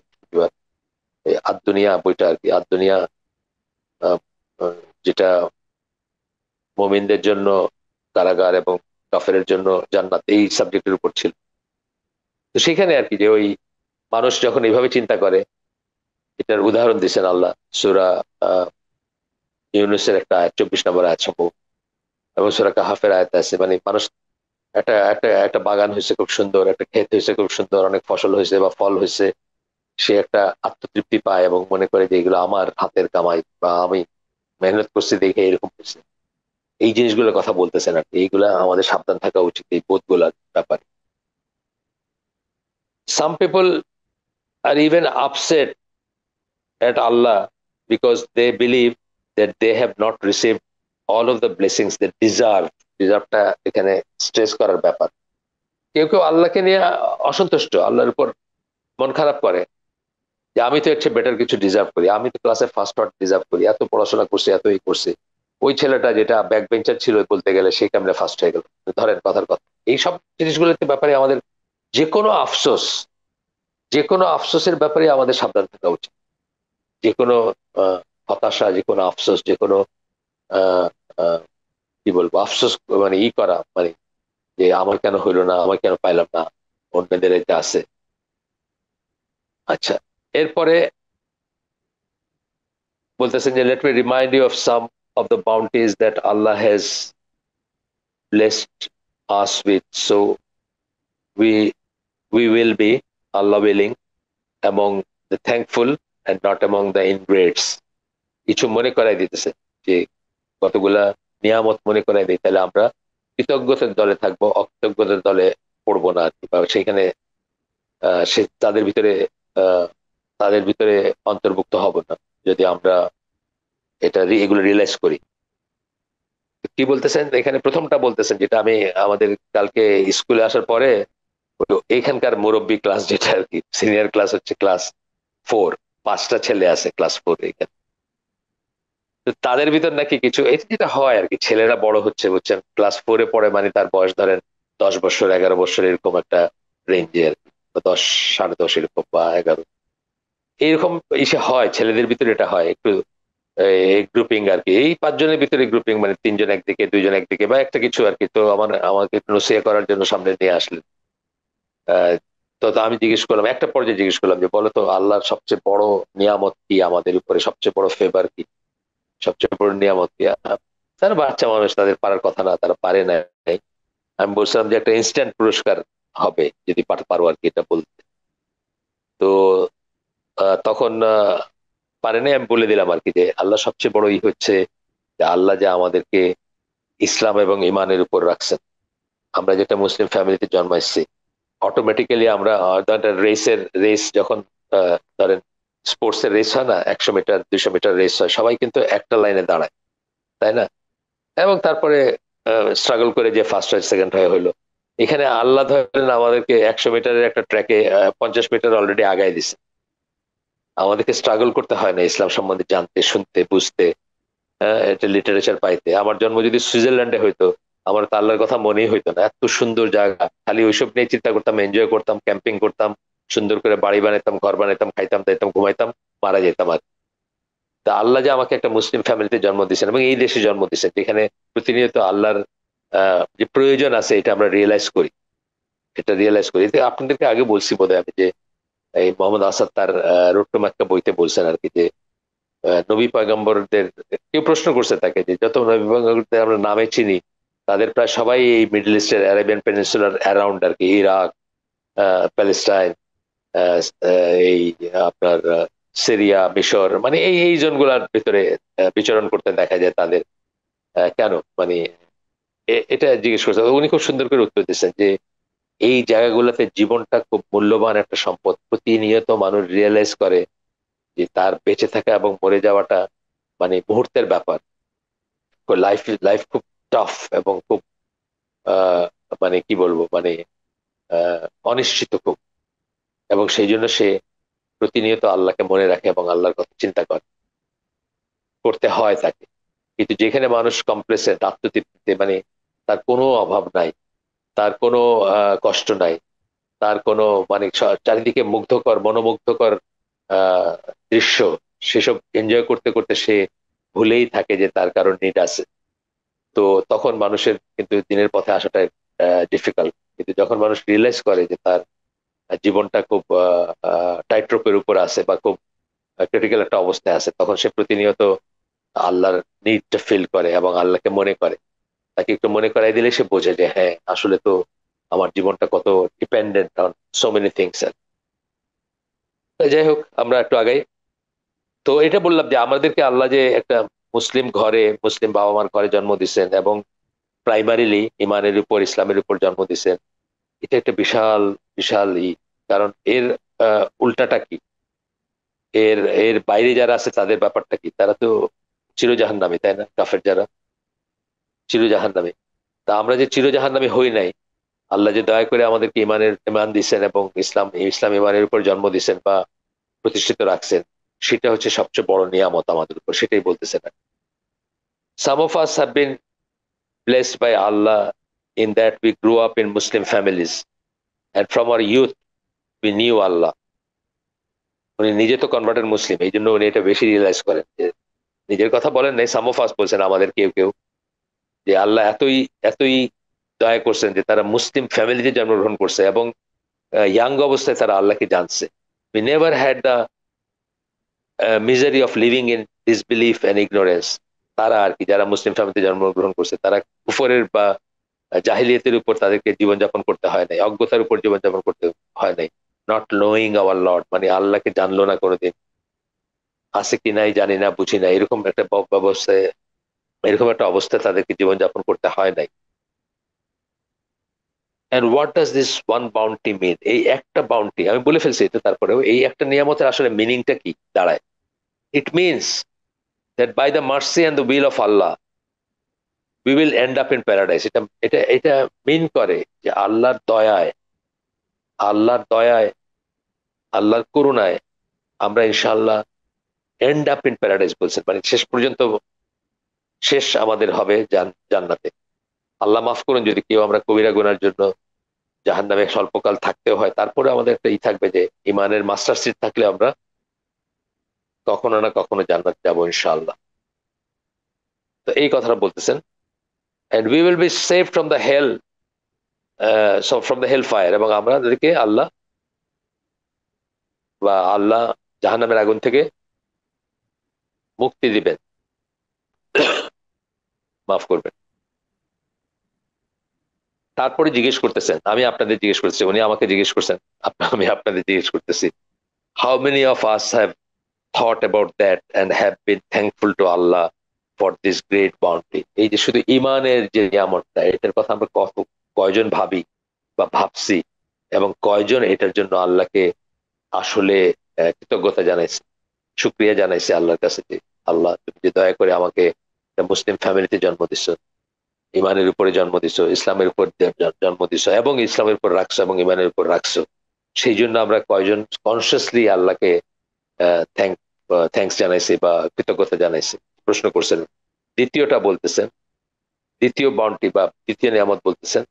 এই আদ-দুনিয়া বইটা আর কি, আদ-দুনিয়া, আহ, আহ, যেটা মুমিনদের জন্য কারাগার এবং কাফেরের জন্য জান্নাত, এই সাবজেক্টের উপর ছিল। তো সেখানে আর কি, যে ওই মানুষ যখন এইভাবে চিন্তা করে, এটার উদাহরণ দিচ্ছেন আল্লাহ সূরা আহ ইউনূসের একটা আয়াত, 24 নম্বর আয়াত সম্ভব, এবং সূরা কাহাফের আয়াত আছে, মানে মানুষ একটা একটা একটা বাগান হয়েছে খুব সুন্দর, একটা ক্ষেত হয়েছে খুব সুন্দর, অনেক ফসল হয়েছে বা ফল হয়েছে, সে একটা আত্মতৃপ্তি পায় এবং মনে করে যে এগুলো আমার হাতের কামাই, বা আমি মেহনত করছি দেখে এরকম হয়েছে। এই জিনিসগুলোর কথা বলতেছেন আর কি, এইগুলা আমাদের সাবধান থাকা উচিত এই বোধগুলার ব্যাপারে। Some people are even upset at Allah because they believe that they have not received all of the blessings they deserve. ডিজার্ভটা এখানে স্ট্রেস করার ব্যাপার। কেউ কেউ আল্লাহকে নিয়ে অসন্তুষ্ট, আল্লাহর উপর মন খারাপ করে, যে আমি তো এর চেয়ে বেটার কিছু ডিজার্ভ করি, আমি তো ক্লাসে ফার্স্ট হওয়ার ডিজার্ভ করি, এত পড়াশোনা করছি, এত এই করছি, ওই ছেলেটা যেটা ব্যাক বেঞ্চার ছিল বলতে গেলে, সে কেমনে ফার্স্ট হয়ে গেল, ধরেন কথার কথা। এইসব জিনিসগুলোর ব্যাপারে আমাদের যে কোনো আফসোস, যে কোনো আফসোসের ব্যাপারে আমাদের সাবধান থাকা উচিত। যে কোনো আহ, হতাশা, যে কোনো আফসোস, যে কোনো আহ, আহ, কি বলবো, আফসোস, মানে ই করা, মানে যে আমার কেন হইলো না, আমার কেন পাইলাম না, অন্যদের এটা আছে। আচ্ছা, এরপরে বলতেছেন যে let me remind you of some of the bounties that Allah has blessed us with, so we we will be, Allah willing, among the thankful and not among the ingrates। কিছু মনে করাই দিতেছে, যে কতগুলা নিয়ামত মনে করাই দিই, তাহলে আমরা কৃতজ্ঞতার দলে থাকবো, অকৃতজ্ঞতার দলে পড়বো না আর কি, বা সেখানে সে তাদের ভিতরে আহ তাদের ভিতরে অন্তর্ভুক্ত হব না, যদি আমরা এগুলো রিয়েলাইজ করি। কি বলতেছেন এখানে, প্রথমটা বলতেছেন যেটা আমি আমাদের কালকে স্কুলে আসার পরে এইখানকার মুরব্বী ক্লাস, যেটা আর কি সিনিয়র ক্লাস হচ্ছে ক্লাস 4, 5টা ছেলে আছে ক্লাস 4 এখানে। তো তাদের ভিতর নাকি কিছু, এটা যেটা হয় আর কি, ছেলেরা বড় হচ্ছে বুঝছেন, ক্লাস 4-এ পড়ে, মানে তার বয়স ধরেন 10 বছর, 11 বছর, এরকম একটা রেঞ্জে আর কি, বা 10, 10.5 এরকম, বা 11, এইরকম ইসে হয় ছেলেদের ভিতরে, এটা হয় একটু গ্রুপিং আর কি, এই 5 জনের ভিতরে গ্রুপিং, মানে 3 জন একদিকে, 2 জন একদিকে, বা একটা কিছু আর কি। তো আমাকে একটু নসিহত করার জন্য সামনে নিয়ে আসলেন তো আমি জিজ্ঞেস করলাম, একটা পর্যায়ে জিজ্ঞেস করলাম যে বলো তো আল্লাহর সবচেয়ে বড় নিয়ামত কি, আমাদের উপরে সবচেয়ে বড় ফেভার কি, সবচেয়ে বড় নিয়ামত কি? তারা বাচ্চা মানুষ, তাদের পারার কথা না, তারা পারে না। আমি বলছিলাম যে একটা ইনস্ট্যান্ট পুরস্কার হবে যদি পারো আর কি এটা বলতে। তো তখন পারে নাই। আমি বলে দিলাম আর কি যে আল্লাহ সবচেয়ে বড় হচ্ছে যে আল্লাহ যে আমাদেরকে ইসলাম এবং ইমানের উপর রাখছেন। আমরা যেটা মুসলিম ফ্যামিলিতে জন্মাইছি, অটোমেটিক্যালি আমরা রেস যখন ধরেন স্পোর্টস এর রেস হয় না, 100 মিটার 200 মিটার রেস হয়, সবাই কিন্তু একটা লাইনে দাঁড়ায়, তাই না? এবং তারপরে স্ট্রাগল করে যে ফার্স্ট হয় সেকেন্ড হয় হলো। এখানে আল্লাহ ধরেন আমাদেরকে 100 মিটারের একটা ট্র্যাকে 50 মিটার অলরেডি আগায় দিছে। আমাদেরকে স্ট্রাগল করতে হয় না ইসলাম সম্বন্ধে জানতে, শুনতে, বুঝতে, এটা লিটারেচার পাইতে। আমার জন্ম যদি সুইজারল্যান্ডে হইতো, আমার তো আল্লাহর কথা মনেই হইতো না। এত সুন্দর জায়গা, খালি ওইসব নিয়ে চিন্তা করতাম, এনজয় করতাম, ক্যাম্পিং করতাম, সুন্দর করে বাড়ি বানাইতাম, ঘর বানাইতাম, খাইতাম দাইতাম, ঘুমাইতাম, মারা যেতাম আর। তা আল্লাহ যে আমাকে একটা মুসলিম ফ্যামিলিতে জন্ম দিয়েছেন এবং এই দেশে জন্ম দিয়েছেন, যেখানে প্রতিনিয়ত আল্লাহর যে প্রয়োজন আছে এটা আমরা রিয়েলাইজ করি, এটা রিয়েলাইজ করি। এতে আপনাদেরকে আগে বলছি বোধহয় আমি, যে এই মোহাম্মদ আসাদ তার রোড টু মাক্কা বইতে বলছেন আর কি, যে নবী পয়গম্বরদের, কেউ প্রশ্ন করছে তাকে যে যত নবী পয়গম্বরদের আমরা নামে চিনি, তাদের প্রায় সবাই এই মিডল ইস্টের অ্যারাবিয়ান পেনিনসুলার অ্যারাউন্ড আর কি, ইরাক, প্যালেস্টাইন, এই আপনার সিরিয়া, মিশর, মানে এই এই জোনগুলোর ভিতরে বিচরণ করতে দেখা যায় তাদের। কেন মানে এটা জিজ্ঞেস করছে, উনি খুব সুন্দর করে উত্তর দিচ্ছেন যে এই জায়গাগুলোতে জীবনটা খুব মূল্যবান একটা সম্পদ। প্রতিনিয়ত মানুষ রিয়েলাইজ করে যে তার বেঁচে থাকা এবং মরে যাওয়াটা মানে মুহূর্তের ব্যাপার। লাইফ লাইফ খুব টাফ এবং খুব আহ, মানে কি বলবো, মানে আহ, অনিশ্চিত খুব। এবং সেই জন্য সে প্রতিনিয়ত আল্লাহকে মনে রাখে এবং আল্লাহর কথা চিন্তা করে, করতে হয় তাকে। কিন্তু যেখানে মানুষ কমপ্লেসেন্ট, আত্মতৃপ্তিতে, মানে তার কোনো অভাব নাই, তার কোনো কষ্ট নাই, তার কোনো মানে চারিদিকে মুগ্ধকর, মনোমুগ্ধকর আহ দৃশ্য, সেসব এনজয় করতে করতে সে ভুলেই থাকে যে তার কারণ নিড আছে। তো তখন মানুষের কিন্তু দিনের পথে আসাটা ডিফিকাল্ট। কিন্তু যখন মানুষ রিয়েলাইজ করে যে তার জীবনটা খুব টাইট রোপের উপর আছে বা খুব ক্রিটিক্যাল একটা অবস্থায় আছে, তখন সে প্রতিনিয়ত আল্লাহর নিডটা ফিল করে এবং আল্লাহকে মনে করে। তাকে একটু মনে করাই দিলে সে বোঝে যে হ্যাঁ আসলে তো আমার জীবনটা কত dependent on so many things. যাই হোক, আমরা একটু আগাই। তো এটা বললাম যে আমাদেরকে আল্লাহ যে একটা মুসলিম ঘরে, মুসলিম বাবা মার ঘরে জন্ম দিচ্ছেন এবং প্রাইমারিলি ইমানের উপর, ইসলামের উপর জন্ম দিচ্ছেন, এটা একটা বিশাল বিশাল কারণ এর উল্টাটা কি, এর এর বাইরে যারা আছে তাদের ব্যাপারটা কি? তারা তো চিরজাহান্নামী, তাই না? কাফের যারা চিরজাহান্নামী। তা আমরা যে চিরজাহান্নামী হই নাই, আল্লাহ যে দয়া করে আমাদেরকে ইমান দিচ্ছেন এবং ইসলাম ইমানের উপর জন্ম দিচ্ছেন বা প্রতিষ্ঠিত রাখছেন, সেটা হচ্ছে সবচেয়ে বড় নিয়ামত আমাদের উপর, সেটাই বলতেছেন। Some of us have been blessed by Allah in that we grew up in Muslim families, and from our youth we knew Allah. উনি নিজে তো কনভার্টেড মুসলিম, এই জন্য উনি এটা বেশি রিয়েলাইজ করেন যে, নিজের কথা বলেন নাই, সাম অফ আস বলছেন, আমাদের কেউ কেউ, যে আল্লাহ এতই এতই দয়া করছেন যে তারা মুসলিম ফ্যামিলিতে জন্মগ্রহণ করছে এবং ইয়াং অবস্থায় তারা আল্লাহকে জানছে। We never had the misery of living in disbelief and ignorance. তারা আর কি, যারা মুসলিম ফ্যামিলিতে জন্মগ্রহণ করছে, তারা কুফরের বা জাহিলিয়াতের উপর তাদেরকে জীবনযাপন করতে হয় নাই, অজ্ঞতার উপর জীবনযাপন করতে হয় নাই। নট নোয়িং আওয়ার লর্ড, মানে আল্লাহকে জানলো না কোনোদিন, আছে কি নাই জানি না, বুঝি না, এরকম একটা ব্যবস্থায়, এরকম একটা অবস্থায় তাদেরকে জীবনযাপন করতে হয় নাই। And what does this one bounty mean? এই একটা বাউন্টি আমি বলে ফেলছি এটা, তারপরেও এই একটা নিয়ামতের আসলে মিনিংটা কি দাঁড়ায়? It means that by the mercy and the will of Allah we will end up in paradise. এটা এটা এটা মিন করে যে আল্লাহর দয়ায়, আল্লাহর করুণায় আমরা ইনশাআল্লাহ এন্ড আপ ইন প্যারাডাইস বলছেন, মানে শেষ পর্যন্ত শেষ আমাদের হবে জান্নাতে। আল্লাহ মাফ করুন যদি কেউ আমরা কবিরা গুনার জন্য জাহান্নামে স্বল্পকাল থাকতেও হয়, তারপরে আমাদের একটা থাকবে যে ইমানের মাস্টার সিট থাকলে আমরা কখনো না কখনো জান্নাত যাবো ইনশাআল্লাহ। তো এই কথাটা বলতেছেন। And we will be save from the hell, from the hell fire, এবং আমাদেরকে আল্লাহ বা আল্লাহ জাহান্নামের আগুন থেকে মুক্তি দিবেন, মাফ করবেন। তারপরে জিজ্ঞেস করতেছেন, আমি আপনাদের জিজ্ঞেস করতেছি, উনি আমাকে জিজ্ঞেস করছেন, আমি আপনাদের জিজ্ঞেস করতেছি, how many of us have thought about that and have been thankful to Allah for this great bounty? এই যে শুধু ইমানের যে নিয়ামতটা, এটার কথা আমরা কয়জন ভাবি বা ভাবছি, এবং কয়জন এটার জন্য আল্লাহকে আসলে কৃতজ্ঞতা জানাইছে, শুক্রিয়া জানাইছে আল্লাহর কাছে, যে আল্লাহ তুমি যে দয়া করে আমাকে একটা মুসলিম ফ্যামিলিতে জন্ম দিছো, ইমানের উপরে জন্ম দিছো, ইসলামের উপর জন্ম দিছো, এবং ইসলামের উপর রাখছো এবং ইমানের উপর রাখছো। সেই জন্য আমরা কয়জন কনসিয়াসলি আল্লাহকে থ্যাংক থ্যাঙ্কস জানাইছি বা কৃতজ্ঞতা জানাইছি, প্রশ্ন করছেন। দ্বিতীয়টা বলতেছেন, দ্বিতীয় বাউন্টি বা দ্বিতীয় নিয়ামত বলতেছেন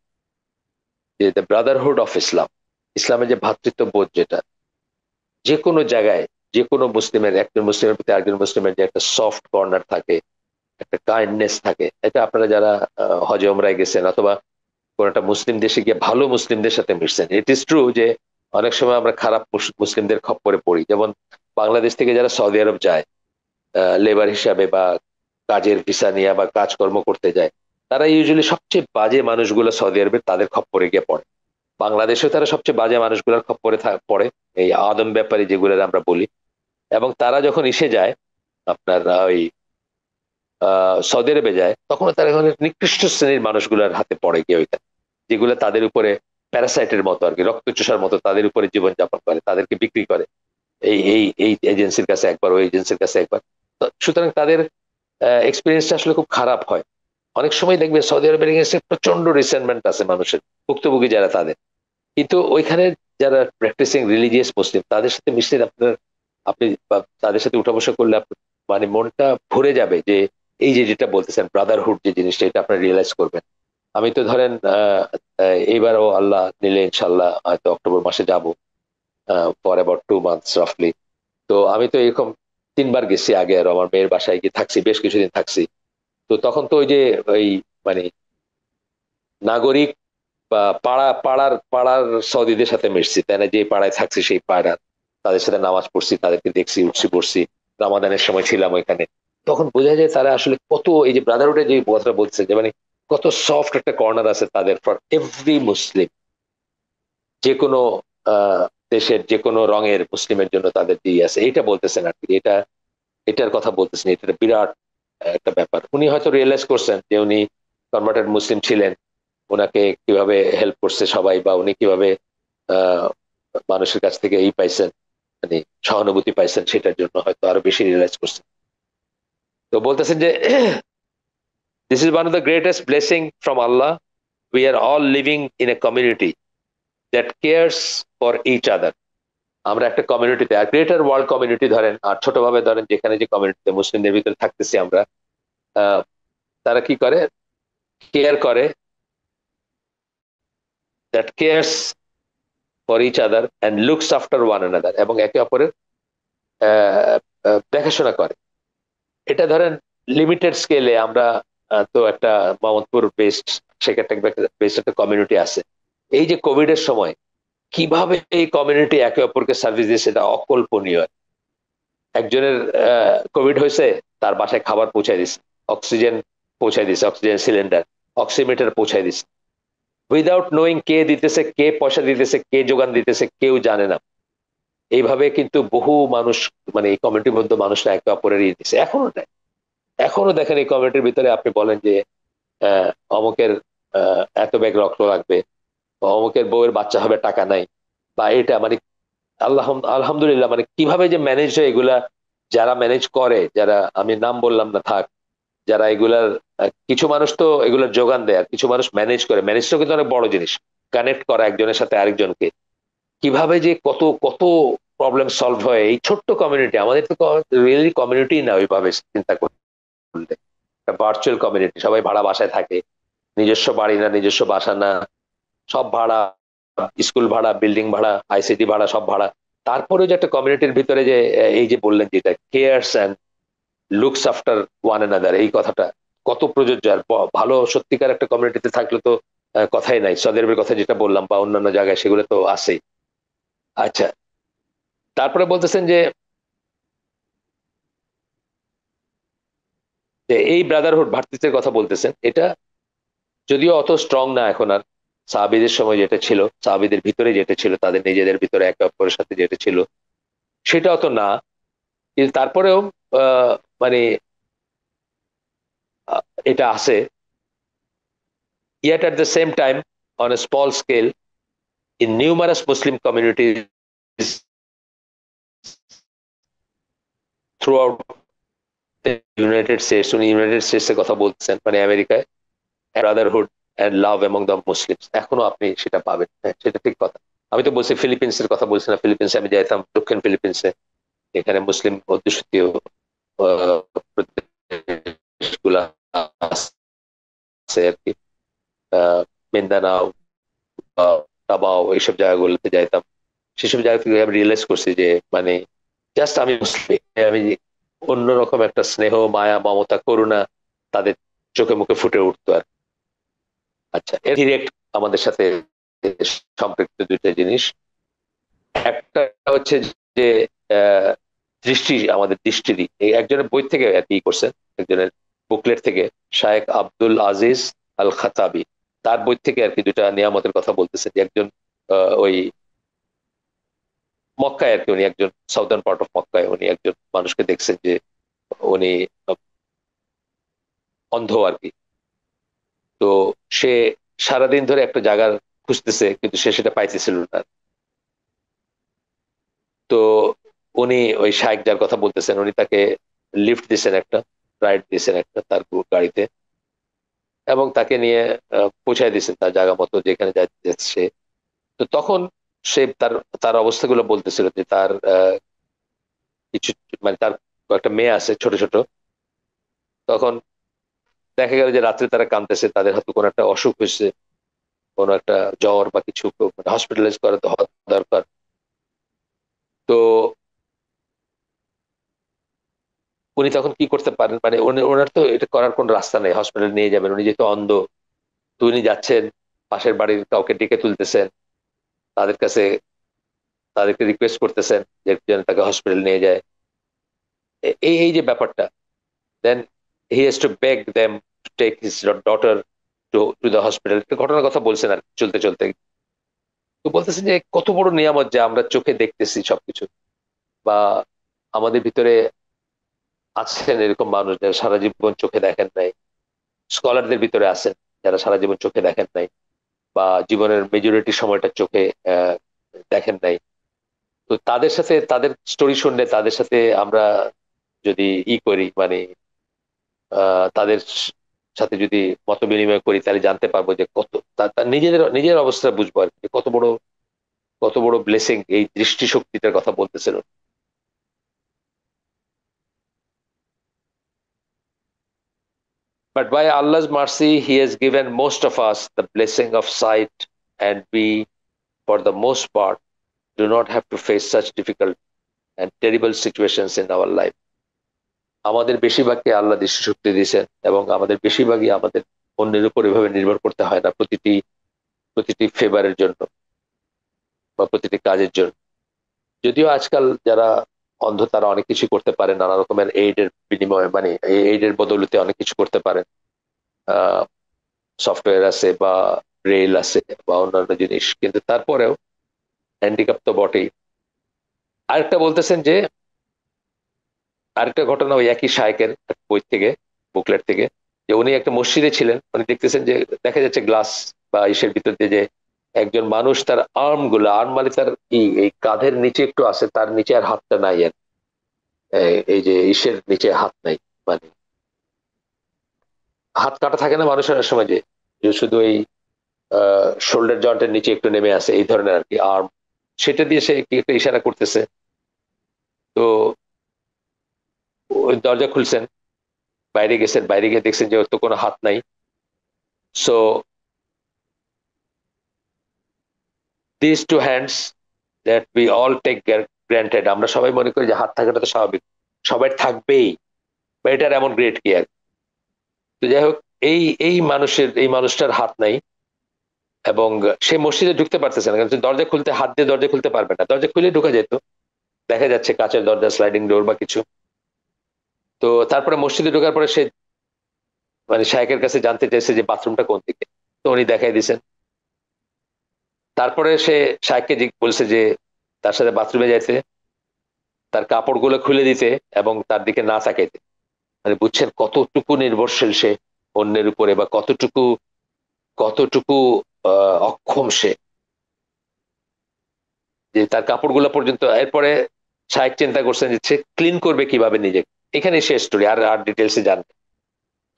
যে দ্য ব্রাদারহুড অফ ইসলাম, ইসলামের যে ভ্রাতৃত্ব বোধ, যেটা যে কোনো জায়গায় যে কোনো মুসলিমের, একজন মুসলিমের প্রতি আরেকজন মুসলিমের যে একটা সফট কর্নার থাকে, একটা কাইন্ডনেস থাকে, এটা আপনারা যারা হজে ওমরায় গেছেন অথবা কোন একটা মুসলিম দেশে গিয়ে ভালো মুসলিমদের সাথে মিশছেন, ইট ইজ ট্রু যে অনেক সময় আমরা খারাপ মুসলিমদের খপ্পরে পড়ি। যেমন বাংলাদেশ থেকে যারা সৌদি আরব যায় লেবার হিসাবে বা কাজের ভিসা নিয়ে বা কাজকর্ম করতে যায়, তারা ইউজুয়ালি সবচেয়ে বাজে মানুষগুলো সৌদি আরবে তাদের খপ্পরে গিয়ে পড়ে। বাংলাদেশেও তারা সবচেয়ে বাজে মানুষগুলোর খপ্পরে পড়ে, এই আদম ব্যাপারী যেগুলো আমরা বলি। এবং তারা যখন এসে যায় আপনার ওই সৌদি আরবে যায়, তখন তারা এখন নিকৃষ্ট শ্রেণীর মানুষগুলোর হাতে পড়ে গিয়ে ওইখানে, যেগুলো তাদের উপরে প্যারাসাইটের মতো আর কি, রক্ত চোষার মতো তাদের উপরে জীবনযাপন করে, তাদেরকে বিক্রি করে এই এই এই এজেন্সির কাছে একবার, ওই এজেন্সির কাছে একবার। সুতরাং তাদের এক্সপিরিয়েন্সটা আসলে খুব খারাপ হয়। অনেক সময় দেখবে সৌদি আরবের এগেইনস্টে প্রচন্ড রিসেন্টমেন্ট আছে মানুষের, ভুক্তভোগী যারা তাদের। কিন্তু ওইখানে যারা প্র্যাকটিসিং রিলিজিয়াস মুসলিম, তাদের সাথে মিশলে আপনার, আপনি তাদের সাথে উঠা বসা করলে মানে মনটা ভরে যাবে, যে এই যে যেটা বলতেছেন ব্রাদারহুড যে জিনিসটা, এটা আপনার রিয়েলাইজ করবেন। আমি তো ধরেন এইবারও আল্লাহ নিলে ইনশাল্লাহ হয়তো অক্টোবর মাসে যাব, ফর অ্যাবাউট 2 মান্থস রাফলি। তো আমি তো এরকম 3 বার গেছি আগে, আর আমার মেয়ের বাসায় গিয়ে থাকছি, বেশ কিছুদিন থাকছি। তো তখন তো ওই যে ওই মানে নাগরিক বা পাড়ার পাড়ার সৌদিদের সাথে মিশছি, তাই না, যে পাড়ায় থাকছি সেই পাড়ার, তাদের সাথে নামাজ পড়ছি, তাদেরকে দেখছি, উঠছি পড়ছি, রামাদানের সময় ছিলাম ওইখানে। তখন বোঝা যায় তারা আসলে কত, এই যে ব্রাদারহুডের যে কথাটা বলছে, যে মানে কত সফট একটা কর্নার আছে তাদের ফর এভরি মুসলিম, যে কোনো আহ দেশের যে কোনো রঙের মুসলিমের জন্য তাদের দিয়ে আছে, এইটা বলতেছেন আর কি। এটা এটার কথা বলতেছেন, এটা একটা বিরাট একটা ব্যাপার। উনি হয়তো রিয়েলাইজ করছেন যে উনি কনভার্টেড মুসলিম ছিলেন, ওনাকে কিভাবে হেল্প করছে সবাই, বা উনি কিভাবে আহ মানুষের কাছ থেকে এই পাইছেন, মানে সহানুভূতি পাইছেন, সেটার জন্য হয়তো আরো বেশি রিয়েলাইজ করছেন। তো বলতেছেন যে this is one of the greatest blessing from Allah, we are all living in a community that cares for each other. আমরা একটা কমিউনিটিতে, আর গ্রেটার ওয়ার্ল্ড কমিউনিটি ধরেন, আর ছোটভাবে ধরেন যেখানে যে কমিউনিটিতে মুসলিমদের ভিতরে থাকতেছি আমরা, আহ, তারা কি করে, কেয়ার করে, that cares for each other and looks after one another, এবং একে অপরের দেখাশোনা করে। এটা ধরেন লিমিটেড স্কেলে আমরা তো একটা মোহাম্মদপুর বেসড, সেখানে বেসড একটা কমিউনিটি আছে। এই যে কোভিড এর সময় কিভাবে এই কমিউনিটি একে অপরকে সার্ভিস দিয়েছে, এটা অকল্পনীয়। একজনের কোভিড হয়েছে, তার বাসায় খাবার পৌঁছায় দিচ্ছে, অক্সিজেন পৌঁছায় দিচ্ছে, অক্সিজেন সিলিন্ডার, অক্সিমিটার পৌঁছায় দিচ্ছে, উইদাউট নোয়িং কে দিতেছে, কে পয়সা দিতেছে, কে যোগান দিতেছে, কেউ জানে না। এইভাবে কিন্তু বহু মানুষ, মানে এই কমিউনিটির মধ্যে মানুষরা একে অপরের দিচ্ছে, এখনো দেয়। এখনো দেখেন এই কমিউনিটির ভিতরে আপনি বলেন যে অমুকের এত ব্যাগ রক্ত লাগবে, বা অমুকের বউয়ের বাচ্চা হবে, টাকা নাই, বা এটা মানে আল্লাহ আলহামদুলিল্লাহ, মানে কিভাবে যে ম্যানেজ হয় এগুলা, যারা ম্যানেজ করে, যারা আমি নাম বললাম না থাক, যারা এগুলার কিছু মানুষ তো এগুলোর যোগান দেয়, আর কিছু মানুষ ম্যানেজ করে। ম্যানেজটা কিন্তু অনেক বড় জিনিস, কানেক্ট করা একজনের সাথে আরেকজনকে, কিভাবে যে কত কত প্রবলেম সলভ হয় এই ছোট্ট কমিউনিটি। আমাদের তো রিয়েলি কমিউনিটি না ওইভাবে চিন্তা করলে, একটা ভার্চুয়াল কমিউনিটি, সবাই ভাড়া বাসায় থাকে, নিজস্ব বাড়ি না, নিজস্ব বাসা না, সব ভাড়া, স্কুল ভাড়া, বিল্ডিং ভাড়া, আইসিটি ভাড়া, সব ভাড়া। তারপরে যে একটা কমিউনিটির ভিতরে যে এই যে বললেন যেটা cares and looks after one another, এই কথাটা কত প্রযোজ্য। আর ভালো সত্যিকার একটা কমিউনিটিতে থাকলে তো কথাই নাই, সৌদি আরবের কথা যেটা বললাম বা অন্যান্য জায়গায়, সেগুলো তো আছেই। আচ্ছা, তারপরে বলতেছেন যে যে এই ব্রাদারহুড ভ্রাতৃত্বের কথা বলতেছেন, এটা যদিও অত স্ট্রং না এখন আর, সাহাবীদের সময় যেটা ছিল, সাহাবীদের ভিতরে যেটা ছিল, তাদের নিজেদের ভিতরে একে অপরের সাথে যেটা ছিল সেটা অত না, কিন্তু তারপরেও আহ, মানে এটা আছে। Yet at the same time, on a small scale, in numerous Muslim communities throughout the United States, উনি ইউনাইটেড স্টেটস এর কথা বলতেছেন, মানে আমেরিকায়, Brotherhood and love among the Muslims, এখনো আপনি সেটা পাবেন। হ্যাঁ, সেটা ঠিক কথা। আমি তো বলছি ফিলিপিন্স এর কথা বলছি না, ফিলিপিন্সে আমি যাইতাম, দক্ষিণ ফিলিপিন্সে, এখানে মুসলিম অধ্যুষিত প্রদেশগুলা আছে আর কি, মিন্দানাও, টাবাও, এইসব জায়গাগুলোতে যাইতাম। সেসব জায়গা থেকে আমি রিয়েলাইজ করছি যে মানে জাস্ট আমি মুসলিম, আমি অন্যরকম একটা স্নেহ, মায়া, মমতা, করুণা তাদের চোখে মুখে ফুটে উঠতো আর। আচ্ছা, ডিরেক্ট আমাদের সাথে সম্পৃক্ত দুইটা জিনিস। একটা হচ্ছে যে আহ, দৃষ্টি, আমাদের দৃষ্টি এই একজনের বই থেকে আর কি করছেন, একজনের বুকলেট থেকে, শায়েখ আব্দুল আজিজ আল খাতাবি, তার বই থেকে আর কি দুটা নিয়ামতের কথা বলতেছে। যে একজন ওই মক্কায় আর কি, উনি একজন সাউদার্ন পার্ট অফ মক্কায় উনি একজন মানুষকে দেখছেন যে উনি অন্ধ আর কি। তো সে সারাদিন ধরে একটা জায়গা খুঁজতেছে, কিন্তু সে সেটা পাইতেছিল না। তো উনি ওই শাইখ যার কথা বলতেছেন, উনি তাকে লিফট দিয়েছেন একটা, রাইড দিয়েছেন একটা তার গাড়িতে, এবং তাকে নিয়ে পৌঁছায় দিয়েছেন তার জায়গা মতো যেখানে যাচ্ছে। তো তখন সে তার তার অবস্থাগুলো বলতেছিল যে তার কিছু, মানে তার একটা মেয়ে আছে ছোট ছোট। তখন দেখা গেল যে রাত্রে তারা কাঁদতেছে, তাদের হয়তো কোনো একটা অসুখ হয়েছে, কোনো একটা জ্বর বা কিছু, হসপিটালাইজ করা তো হওয়া দরকার। তো উনি তখন কি করতে পারেন, মানে ওনার তো এটা করার কোন রাস্তা নেই, হসপিটালে নিয়ে যাবেন, উনি যেহেতু অন্ধ। তো উনি যাচ্ছেন, পাশের বাড়ির কাউকে ডেকে তুলতেছেন, তাদের কাছে তাদেরকে রিকোয়েস্ট করতেছেন যে যেন তাকে হসপিটাল নিয়ে যায়। এই এই যে ব্যাপারটা, then he has to beg them to take his daughter to to the hospital. একটা ঘটনার কথা বলছেন আর চলতে চলতে। তো বলতেছেন যে কত বড় নিয়ামত যে আমরা চোখে দেখতেছি সবকিছু, বা আমাদের ভিতরে আছেন এরকম মানুষ যারা সারা জীবন চোখে দেখেন নাই, স্কলারদের ভিতরে আছেন যারা সারা জীবন চোখে দেখেন নাই, বা জীবনের মেজরিটি সময়টা চোখে আহ, দেখেন নাই। তো তাদের সাথে তাদের স্টোরি শুনলে, তাদের সাথে আমরা যদি করি, মানে তাদের সাথে যদি মত বিনিময় করি, তাহলে জানতে পারবো যে কত তার নিজেদের নিজের অবস্থা বুঝবো আর কি, কত বড় ব্লেসিং এই দৃষ্টিশক্তিটার কথা বলতেছিল। But by Allah's mercy, He has given most of us the blessing of sight, and we, for the most part, do not have to face such difficult and terrible situations in our life. আমাদের বেশিরভাগকে আল্লাহ দৃষ্টিশক্তি দিয়েছেন, এবং আমাদের বেশিরভাগই আমাদের অন্যের উপর এভাবে নির্ভর করতে হয় না প্রতিটি প্রতিটি ফেভারের জন্য বা প্রতিটি কাজের জন্য। যদিও আজকাল যারা অন্ধ তারা অনেক কিছু করতে পারে, নানা রকমের এইড এর বিনিময়ে, মানে এইড এর বদৌলতে অনেক কিছু করতে পারেন। সফটওয়্যার আছে বা রেল আছে বা অন্যান্য জিনিস, কিন্তু তারপরেও হ্যান্ডিক্যাপ তো বটেই। আরেকটা বলতেছেন যে আরেকটা ঘটনা ওই একই শায়েকের এক বই থেকে, বুকলেট থেকে, যে উনি একটা মসজিদে ছিলেন, উনি দেখতেছেন যে দেখা যাচ্ছে গ্লাস বা ইসের ভিতর দিয়ে যে একজন মানুষ তার আর্ম মানে তার এই কাঁধের নিচে একটু আছে, তার নিচে আর হাতটা নাই আর, এই যে ইসের নিচে হাত নাই, মানে হাত কাটা থাকে না মানুষের অনেক সময়, যে যে শুধু এই শোল্ডার জয়েন্টের নিচে একটু নেমে আসে, এই ধরনের আর কি আর্ম, সেটা দিয়ে সে কি একটা ইশারা করতেছে। তো ওই দরজা খুলছেন, বাইরে গেছেন, বাইরে গিয়ে দেখছেন যে ওর তো কোনো হাত নাই। So this two hands that we all take granted, আমরা সবাই মনে করি যে হাত থাকাটা তো স্বাভাবিক, সবাই থাকবেই, বা এটার এমন গ্রেট কি আর। তো যাই হোক, এই এই মানুষটার হাত নাই, এবং সে মসজিদে ঢুকতে পারতেছে না, কারণ দরজা খুলতে, হাত দিয়ে দরজা খুলতে পারবে না, দরজা খুলে ঢুকা যেত, দেখা যাচ্ছে কাঁচের দরজা, স্লাইডিং ডোর বা কিছু। তো তারপরে মসজিদে ঢোকার পরে সে মানে শায়েখের কাছে জানতে চাইছে যে বাথরুমটা কোন দিকে, তো উনি দেখাই দিয়েছেন। তারপরে সে শায়েখকে বলছে যে তার সাথে বাথরুমে যাইতে, তার কাপড়গুলো খুলে দিতে এবং তার দিকে না তাকাইতে। মানে বুঝছেন কতটুকু নির্ভরশীল সে অন্যের উপরে, বা কতটুকু কতটুকু অক্ষম সে, যে তার কাপড়গুলো পর্যন্ত। এরপরে শায়েখ চিন্তা করছেন যে সে ক্লিন করবে কিভাবে নিজেকে। এখানে শেষ স্টোরি, আর আর ডিটেলসে জানবে।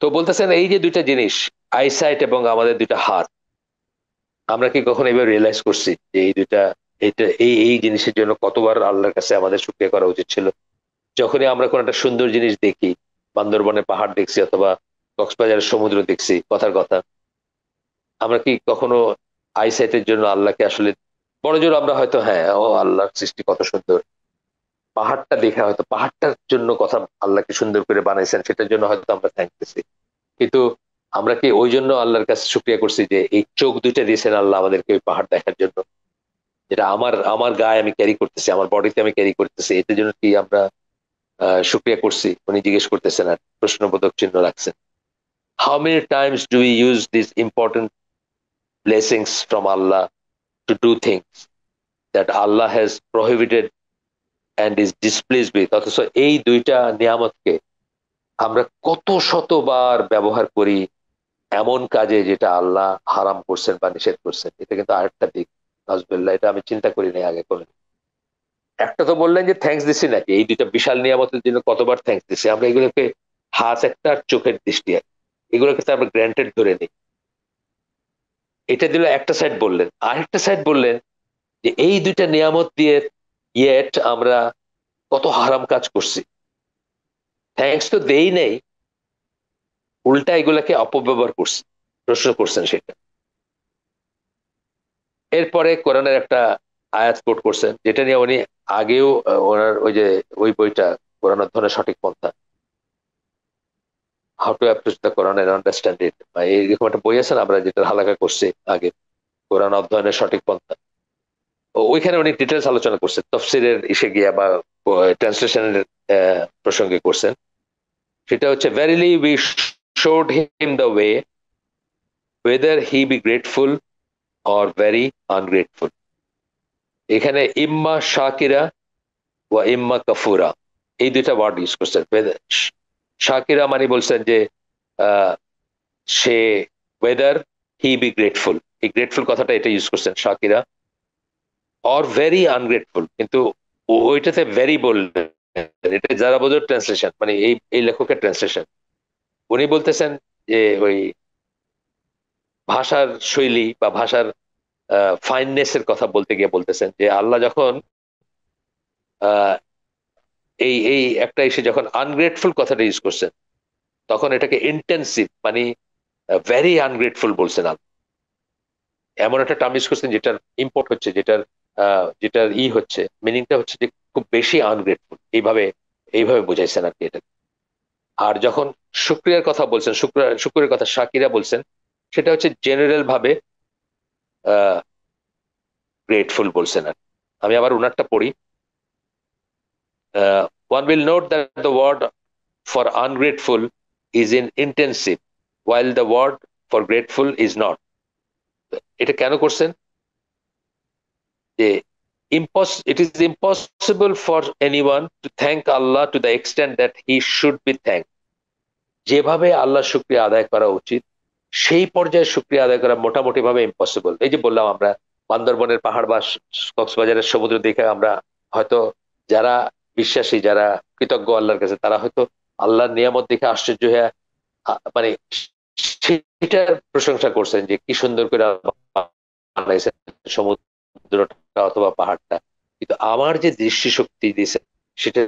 তো বলতেছেন এই যে দুইটা জিনিস, আইসাইট এবং আমাদের দুইটা হাত, আমরা কি কখনো এবার রিয়েলাইজ করছি যে এই দুইটা, এইটা এই এই জিনিসের জন্য কতবার আল্লাহর কাছে আমাদের শুকরিয়া করা উচিত ছিল। যখনই আমরা কোনো একটা সুন্দর জিনিস দেখি, বান্দরবনের পাহাড় দেখছি অথবা কক্সবাজারের সমুদ্র দেখছি, কথার কথা, আমরা কি কখনো আইসাইটের জন্য আল্লাহকে আসলে বড় জোর আমরা হয়তো হ্যাঁ ও আল্লাহর সৃষ্টি কত সুন্দর, পাহাড়টা দেখে হয়তো পাহাড়টার জন্য কথা, আল্লাহকে সুন্দর করে বানাইছেন সেটার জন্য হয়তো আমরা থ্যাংক দিচ্ছি। কিন্তু আমরা কি ওই জন্য আল্লাহর কাছে শুকরিয়া করছি যে এই চোখ দুইটা দিয়েছেন আল্লাহ আমাদেরকে ওই পাহাড় দেখার জন্য, যেটা আমার আমার গায়ে আমি ক্যারি করতেছি, আমার বডিতে আমি ক্যারি করতেছি, এটার জন্য কি আমরা শুকরিয়া করছি? উনি জিজ্ঞেস করতেছেন আর প্রশ্নবোধক চিহ্ন রাখছেন। How many Times do we use this important blessings from Allah to do things that Allah has prohibited and is displaced with? অথচ এই দুইটা নিয়ামতকে আমরা কত শতবার ব্যবহার করি এমন কাজে যেটা আল্লাহ হারাম করছেন বা নিষেধ করছেন। এটা কিন্তু আরেকটা দিক, নাজবুল্লাহ, এটা আমি চিন্তা করি নাই আগে করে। একটা তো বললেন যে থ্যাঙ্কস দিছি নাকি, এই দুইটা বিশাল নিয়ামতের জন্য কতবার থ্যাঙ্কস দিছি আমরা, এগুলোকে হাত একটা আর চোখের দৃষ্টি এক, এগুলোকে তো আমরা গ্র্যান্টেড ধরে নিই। এটা দিল একটা সাইড বললেন, আরেকটা সাইড বললেন যে এই দুইটা নিয়ামত দিয়ে ইয়েট আমরা কত হারাম কাজ করছি, থ্যাঙ্কস তো দেই নেই, উল্টা এগুলাকে অপব্যবহার করছি, প্রশ্ন করছেন সেটা। এরপরে কোরআনের একটা আয়াত কোট করছেন যেটা নিয়ে উনি আগেও ওনার ওই যে ওই বইটা কোরআন অধ্যয়নের সঠিক পন্থা, how to approach the Quran and understand it, এইরকম একটা বই আছে না, আমরা যেটা হালাকা করছি আগে, কোরআন অধ্যয়নের সঠিক পন্থা। ওইখানে উনি ডিটেলস আলোচনা করছেন, তফসিরের ইসে গিয়া বা ট্রান্সলেশনের প্রসঙ্গে করছেন। সেটা হচ্ছে verily we should him the way whether he be grateful or very ungrateful। এখানে ইম্মা শাকিরা ওয়া ইম্মা কাফুরা, এই দুইটা ওয়ার্ড ইউজ করছেন। শাকিরা মানে বলছেন যে আহ, সে ওয়েদার হি বি গ্রেটফুল, এই গ্রেটফুল কথাটা এটা ইউজ করছেন শাকিরা, অর ভেরি আনগ্রেটফুল, কিন্তু ওইটাতে ভেরি বললেন, এটা যারা বোঝার ট্রান্সলেশন, মানে এই এই লেখকের ট্রান্সলেশন। উনি বলতেছেন যে ওই ভাষার শৈলী বা ভাষার ফাইননেস এর কথা বলতে গিয়ে বলতেছেন যে আল্লাহ যখন আহ, এই এই একটা এসে যখন আনগ্রেটফুল কথাটা ইউজ করছেন, তখন এটাকে ইন্টেন্সিভ মানে ভেরি আনগ্রেটফুল বলছেন আল্লাহ। এমন একটা টার্ম ইউজ করছেন যেটার ইম্পোর্ট হচ্ছে, যেটার যেটার হচ্ছে মিনিংটা হচ্ছে যে খুব বেশি আনগ্রেটফুল, এইভাবে এইভাবে বুঝাইছেন আর কি এটা। আর যখন শুক্রিয়ার কথা বলছেন, শুক্রিয়ার কথা শাকিরা বলছেন, সেটা হচ্ছে জেনারেল ভাবে গ্রেটফুল বলছেন আর। আমি আবার উনারটা পড়ি। One will note that the word for ungrateful is in intensive, while the word for grateful is not. এটা কেন করছেন? যে it is impossible for anyone to thank Allah to the extent that he should be thanked। যেভাবে আল্লাহ শুকরিয়া আদায় করা উচিত সেই পর্যায়ে শুকরিয়া আদায় করা মোটামুটি ভাবে ইম্পসিবল। এই যে বললাম আমরা বান্দরবনের পাহাড় বা কক্সবাজারের সমুদ্র দেখে আমরা হয়তো, যারা বিশ্বাসী, যারা কৃতজ্ঞ আল্লাহর কাছে, তারা হয়তো আল্লাহর নিয়ামত দেখে আশ্চর্য হয়ে মানে সেটার প্রশংসা করছেন যে কি সুন্দর করে বানাইছেন সমুদ্রটা অথবা পাহাড়টা। কিন্তু আমার যে দৃষ্টিশক্তি দিয়েছে সেটা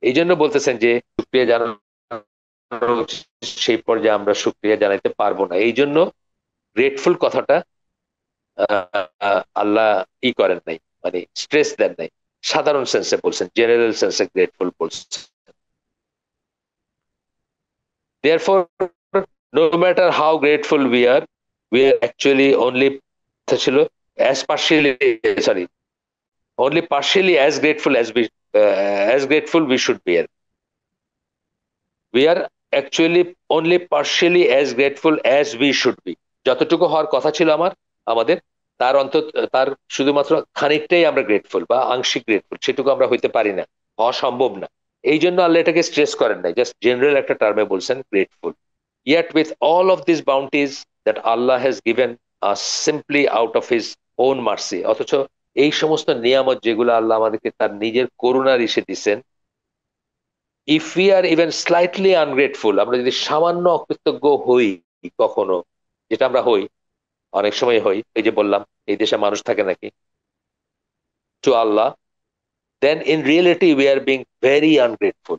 এই জন্য বলতেছেন যে শুক্রিয়া জানানো সেই পর্যায়ে আমরা শুক্রিয়া জানাইতে পারবো না, এই জন্য গ্রেটফুল কথাটা আল্লাহ করেন নাই, মানে স্ট্রেস দেন নাই, সাধারণ সেন্সে বলছেন, জেনারেল সেন্সে গ্রেটফুল বলছেন। Therefore, no matter how grateful we are actually only ছিল as partially, sorry, only partially as grateful as grateful we should be. We are actually only partially as grateful as we should be. যতটুকু হওয়ার কথা ছিল আমাদের, তার অন্তত তার শুধুমাত্র খানিকটাই আমরা গ্রেটফুল বা আংশিক গ্রেটফুল, সেটুকু আমরা হইতে পারি না, হওয়া সম্ভব না। এই জন্য আল্লাহ এটাকে স্ট্রেস করেন নাই, জাস্ট জেনারেল একটা টার্মে বলছেন grateful. Yet with all of these bounties that Allah has given us simply out of his own mercy, অথচ এই সমস্ত নিয়ামত যেগুলো আল্লাহ আমাদেরকে তার নিজের করুণার ইসে দিচ্ছেন, if we are even slightly ungrateful, আমরা যদি সামান্য অকৃতজ্ঞ হই কখনো, যেটা আমরা হই, অনেক সময় হই, এই যে বললাম এই দেশে মানুষ থাকে নাকি, to Allah, then in reality we are being very ungrateful.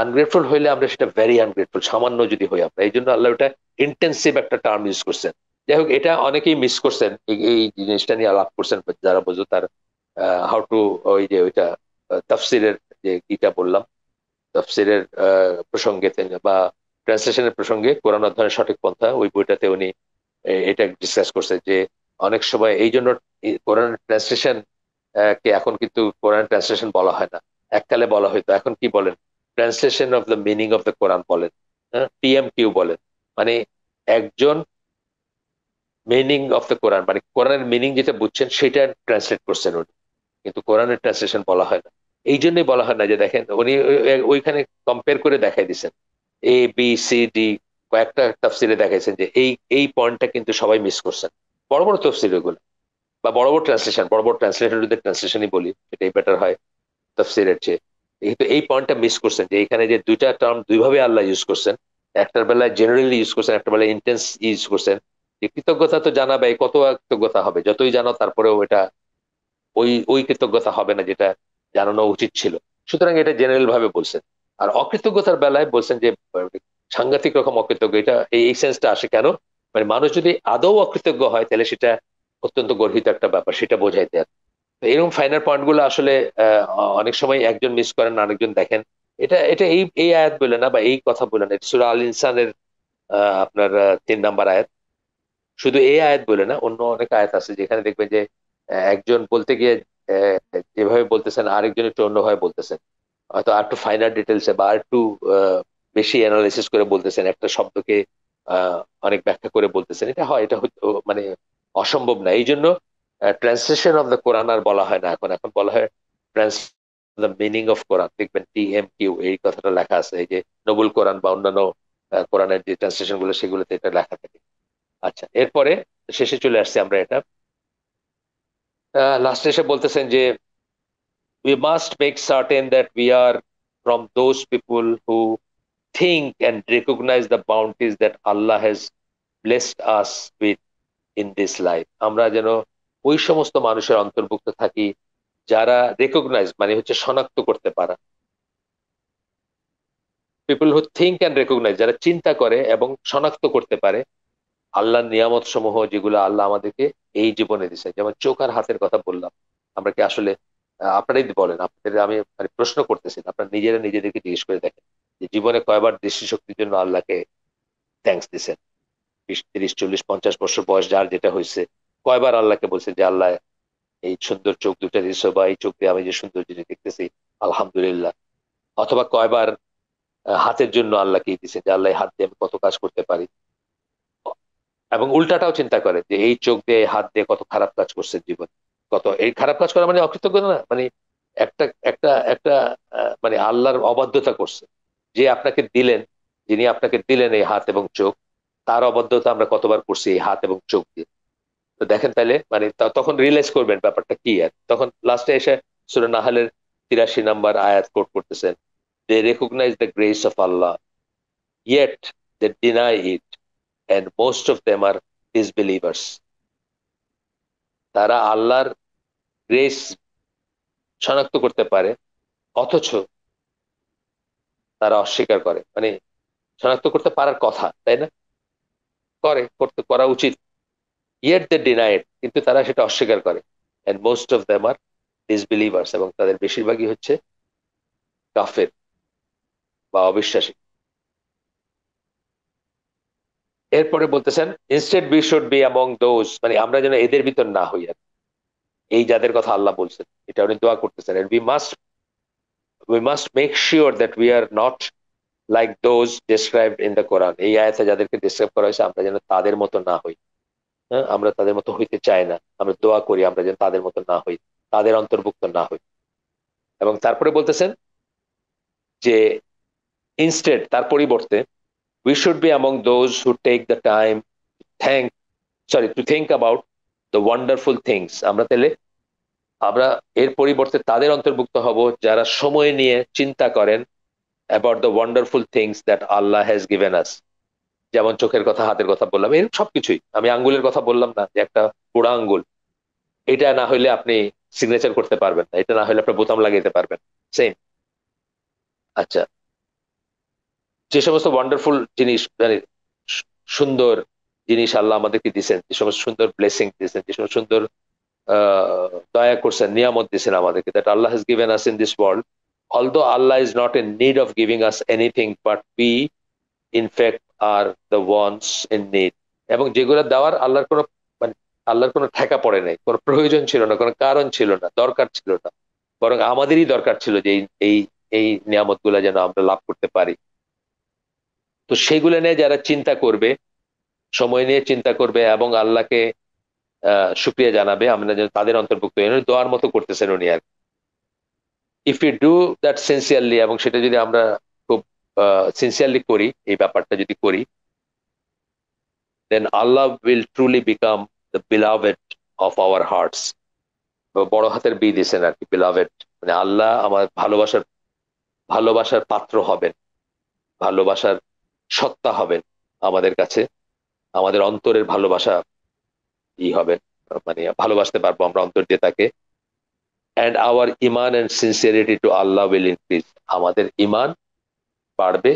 Ungrateful হইলে আমরা সেটা ভেরি আনগ্রেটফুল, সামান্য যদি হই আমরা। এই জন্য আল্লাহ ওটা ইন্টেন্সিভ একটা টার্ম ইউজ করছেন। যাই হোক, এটা অনেকেই মিস করছেন, এই জিনিসটা নিয়ে আলাপ করছেন যারা বোঝো, তার হাউ টু, ওই যে ওইটা তাফসিরের যে গীতা বললাম, তাফসিরের প্রসঙ্গে বা ট্রান্সলেশনের প্রসঙ্গে কোরআন অধ্যয়নের সঠিক পন্থা, ওই বইটাতে উনি এটা ডিসকাস করছে যে অনেক সময় এই জন্য কোরআন ট্রান্সলেশন কে এখন কিন্তু কোরআন ট্রান্সলেশন বলা হয় না, এককালে বলা হইতো, এখন কি বলেন, translation of the meaning of the Quran বলেন, টিএমকিউ বলেন। মানে একজন মিনিং অফ দ্য কোরআন, মানে কোরআনের মিনিং যেটা বুঝছেন সেটা ট্রান্সলেট করছেন উনি, কিন্তু কোরআনের ট্রান্সলেশন বলা হয় না। এই জন্যই বলা হয় না, যে দেখেন উনি ওইখানে কম্পেয়ার করে দেখাই দিচ্ছেন, ABCD কয়েকটা তাফসিরে দেখাইছেন যে এই এই পয়েন্টটা কিন্তু সবাই মিস করছেন, বড় বড় তফসির গুলো বা বড় বড় ট্রান্সলেশন, বড় বড় ট্রান্সলেটরদের ট্রান্সলেশনই বলি, এটাই বেটার হয় তফসিরের চেয়ে। কিন্তু এই পয়েন্টটা মিস করছেন যে এখানে যে দুইটা টার্ম দুইভাবে আল্লাহ ইউজ করছেন, একটার বেলায় জেনারেলি ইউজ করছেন, একটা বেলায় ইন্টেন্স ইউজ করছেন। যে কৃতজ্ঞতা তো জানাবে, কত কৃতজ্ঞতা হবে, যতই জানো তারপরেও এটা ওই ওই কৃতজ্ঞতা হবে না যেটা জানানো উচিত ছিল। সুতরাং এটা জেনারেল ভাবে বলছেন। আর অকৃতজ্ঞতার বেলায় বলছেন যে সাংঘাতিক রকম অকৃতজ্ঞ, এটা এই সেন্সটা আসে কেন, মানে মানুষ যদি আদৌ অকৃতজ্ঞ হয় তাহলে সেটা অত্যন্ত গর্হিত একটা ব্যাপার, সেটা বোঝাইতে আর। তো এরকম ফাইনাল পয়েন্ট গুলো আসলে অনেক সময় একজন মিস করেন, আরেকজন দেখেন। এটা এটা এই আয়াত বলে না বা এই কথা বলে না, সূরা আল ইনসানের আপনার 3 নাম্বার আয়াত। শুধু এই আয়াত বলে না, অন্য অনেক আয়াত আছে যেখানে দেখবেন যে একজন বলতে গিয়ে আহ, যেভাবে বলতেছেন আরেকজন একটু অন্যভাবে বলতেছেন, হয়তো আর একটু ফাইনাল ডিটেলসে বা আর একটু বেশি অ্যানালাইসিস করে বলতেছেন, একটা শব্দকে আহ, অনেক ব্যাখ্যা করে বলতেছেন। এটা হয়, এটা মানে অসম্ভব না। এই জন্য ট্রান্সলেশন অফ দ্য কোরআন আর বলা হয় না, এখন এখন বলা হয় ট্রান্স দ্য মিনিং অফ কোরআন। দেখবেন TMQ এই কথাটা লেখা আছে, এই যে নবুল কোরআন বা অন্যান্য কোরআনের যে ট্রান্সলেশন গুলো সেগুলোতে এটা লেখা থাকে। আচ্ছা, এরপরে শেষে চলে আসছি আমরা। এটা লাস্টে এসে বলতেছেন যে we must make certain that we are from those people who think and recognize the bounties that Allah has blessed us with in this life. আমরা যেন ওই সমস্ত মানুষের অন্তর্ভুক্ত থাকি যারা রেকগনাইজ, মানে হচ্ছে শনাক্ত করতে পারা, people who think and recognise, যারা চিন্তা করে এবং শনাক্ত করতে পারে আল্লাহর নিয়ামত সমূহ যেগুলো আল্লাহ আমাদেরকে এই জীবনে দিছে। যেমন চোখ আর হাতের কথা বললাম, আমরা কি আসলে আপনারাই বলেন, আপনাদের আমি মানে প্রশ্ন করতেছি না, আপনারা নিজেরা নিজেদেরকে জিজ্ঞেস করে দেখেন যে জীবনে কয়বার দৃষ্টিশক্তির জন্য আল্লাহকে থ্যাঙ্কস দিছেন। 20, 30, 40, 50 বছর বয়স যার যেটা হয়েছে, কয়বার আল্লাহকে বলছে যে আল্লাহ এই সুন্দর চোখ দুটা দিছো, বা এই চোখ দিয়ে আমি যে সুন্দর জিনিস দেখতেছি আলহামদুলিল্লাহ। অথবা কয়বার হাতের জন্য আল্লাহকে দিছে যে আল্লাহ এই হাত দিয়ে আমি কত কাজ করতে পারি। এবং উল্টাটাও চিন্তা করে যে এই চোখ দিয়ে হাত দিয়ে কত খারাপ কাজ করছে জীবন, কত এই খারাপ কাজ করা মানে অকৃতজ্ঞতা না, মানে একটা একটা একটা মানে আল্লাহর অবাধ্যতা করছে। যে আপনাকে দিলেন, যিনি আপনাকে দিলেন এই হাত এবং চোখ, তার অবাধ্যতা আমরা কতবার করছি এই হাত এবং চোখ দিয়ে। তো দেখেন তাহলে মানে তখন রিয়েলাইজ করবেন ব্যাপারটা কি। আর তখন লাস্টে এসে সূরা নাহলের 83 নাম্বার আয়াত কোট করতেছেন, they recognize the grace of Allah yet they deny it and most of them are disbelievers. তারা আল্লাহর গ্রেস শনাক্ত করতে পারে, অথচ তারা অস্বীকার করে। মানে শনাক্ত করতে পারার কথা, তাই না, করা উচিত, yet they deny it, কিন্তু তারা সেটা অস্বীকার করে। and most of them are disbelievers, এবং তাদের বেশিরভাগই হচ্ছে কাফের বা অবিশ্বাসী। এরপরে বলতেছেন instead we should be among those, মানে আমরা যেন এদের ভিতর না হই আর কি। এই যাদের কথা আল্লাহ বলছেন এটা উনি দোয়া করতেছেন, we must make sure that we are not like those described in the Quran. এই আয়াতে যাদেরকে ডিসক্রাইব করা হয়েছে আমরা যেন তাদের মতো না হই। হ্যাঁ, আমরা তাদের মতো হইতে চাই না, আমরা দোয়া করি আমরা যেন তাদের মতো না হই, তাদের অন্তর্ভুক্ত না হই। এবং তারপরে বলতেছেন যে ইনস্টেড, তার পরিবর্তে, we should be among those who take the time thank to think about the wonderful things. আমরা তাহলে আমরা এর পরিবর্তে তাদের অন্তর্ভুক্ত হব যারা সময় নিয়ে চিন্তা করেন about the wonderful things that Allah has given আস। যেমন চোখের কথা, হাতের কথা বললাম, এর সবকিছুই। আমি আঙ্গুলের কথা বললাম না, যে একটা পোড়া আঙ্গুল, এটা না হইলে আপনি সিগনেচার করতে পারবেন না, এটা না হলে আপনি বোতাম লাগাইতে পারবেন, সেম। আচ্ছা, যে সমস্ত ওয়ান্ডারফুল জিনিস, মানে সুন্দর জিনিস আল্লাহ আমাদেরকে দিচ্ছেন, যে সমস্ত সুন্দর ব্লেসিং দিচ্ছেন, যে সমস্ত সুন্দর দয়া করছেন, নিয়ামত দিচ্ছেন আমাদেরকে, that Allah has given us in this world, although Allah is not in need of giving us anything, but we in fact are the ones in need। এবং যেগুলো দেওয়ার আল্লাহর কোনো, মানে আল্লাহর কোনো ঠেকা পড়ে নাই, কোনো প্রয়োজন ছিল না, কোনো কারণ ছিল না, দরকার ছিল না, বরং আমাদেরই দরকার ছিল যে এই এই নিয়ামত গুলা যেন আমরা লাভ করতে পারি। তো সেগুলো নিয়ে যারা চিন্তা করবে, সময় নিয়ে চিন্তা করবে এবং আল্লাহকে শুক্রিয়া জানাবে, আমরা যেন তাদের অন্তর্ভুক্ত দোয়ার মতো করতেছেন উনি আর। If you do that sincerely, এবং সেটা যদি আমরা খুব সিনসিয়ারলি করি, এই ব্যাপারটা যদি করি, then Allah will truly become the beloved of our hearts। বড় হাতের বি দিয়েছেন আর কি, beloved, মানে আল্লাহ আমার ভালোবাসার ভালোবাসার পাত্র হবেন, ভালোবাসার সত্তা হবেন আমাদের কাছে, আমাদের অন্তরের ভালোবাসা হবেন, মানে ভালোবাসতে পারবো আমরা অন্তর দিয়ে তাকে। and our iman and sincerity to Allah will increase। আমাদের ইমান বাড়বে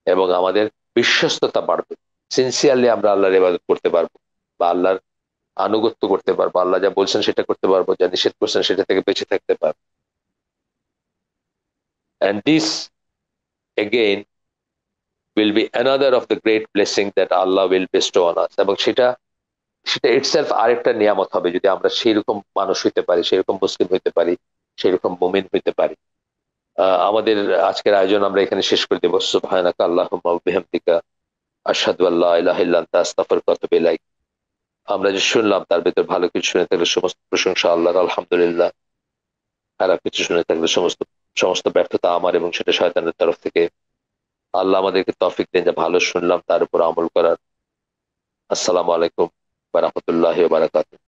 এবং আমাদের বিশ্বস্ততা বাড়বে। সিনসিয়ারলি আমরা আল্লাহর ইবাদত করতে পারবো, বা আল্লাহর আনুগত্য করতে পারবো, আল্লাহ যা বলছেন সেটা করতে পারবো, যা নিষেধ করছেন সেটা থেকে বেঁচে থাকতে পারবো। and this again will be another of the great blessing that Allah will bestow on us। এবং সেটা সেটা ইটসেলফ আরেকটা নিয়ামত হবে যদি আমরা সেইরকম মানুষ হইতে পারি, সেরকম মুসলিম হইতে পারি, সেরকম মুমিন হইতে পারি। আমাদের আজকের আয়োজন আমরা এখানে শেষ করে দেবো। সুবহানাকা আল্লাহুম্মা ওয়া বিহামদিকা আশহাদু আল্লা ইলাহা ইল্লা আনতা আস্তাগফিরুকা ওয়া আতুবু ইলাইক। আমরা যে শুনলাম তার ভিতর ভালো কিছু শুনে থাকলে সমস্ত প্রশংসা আল্লাহর, আলহামদুলিল্লাহ। খারাপ কিছু শুনে থাকলে সমস্ত সমস্ত ব্যর্থতা আমার, এবং সেটা শয়তানের তরফ থেকে। আল্লাহ আমাদেরকে তৌফিক দেন যে ভালো শুনলাম তার উপর আমল করার। আসসালামু আলাইকুম ওয়া রাহমাতুল্লাহি ওয়া বারাকাতুহু।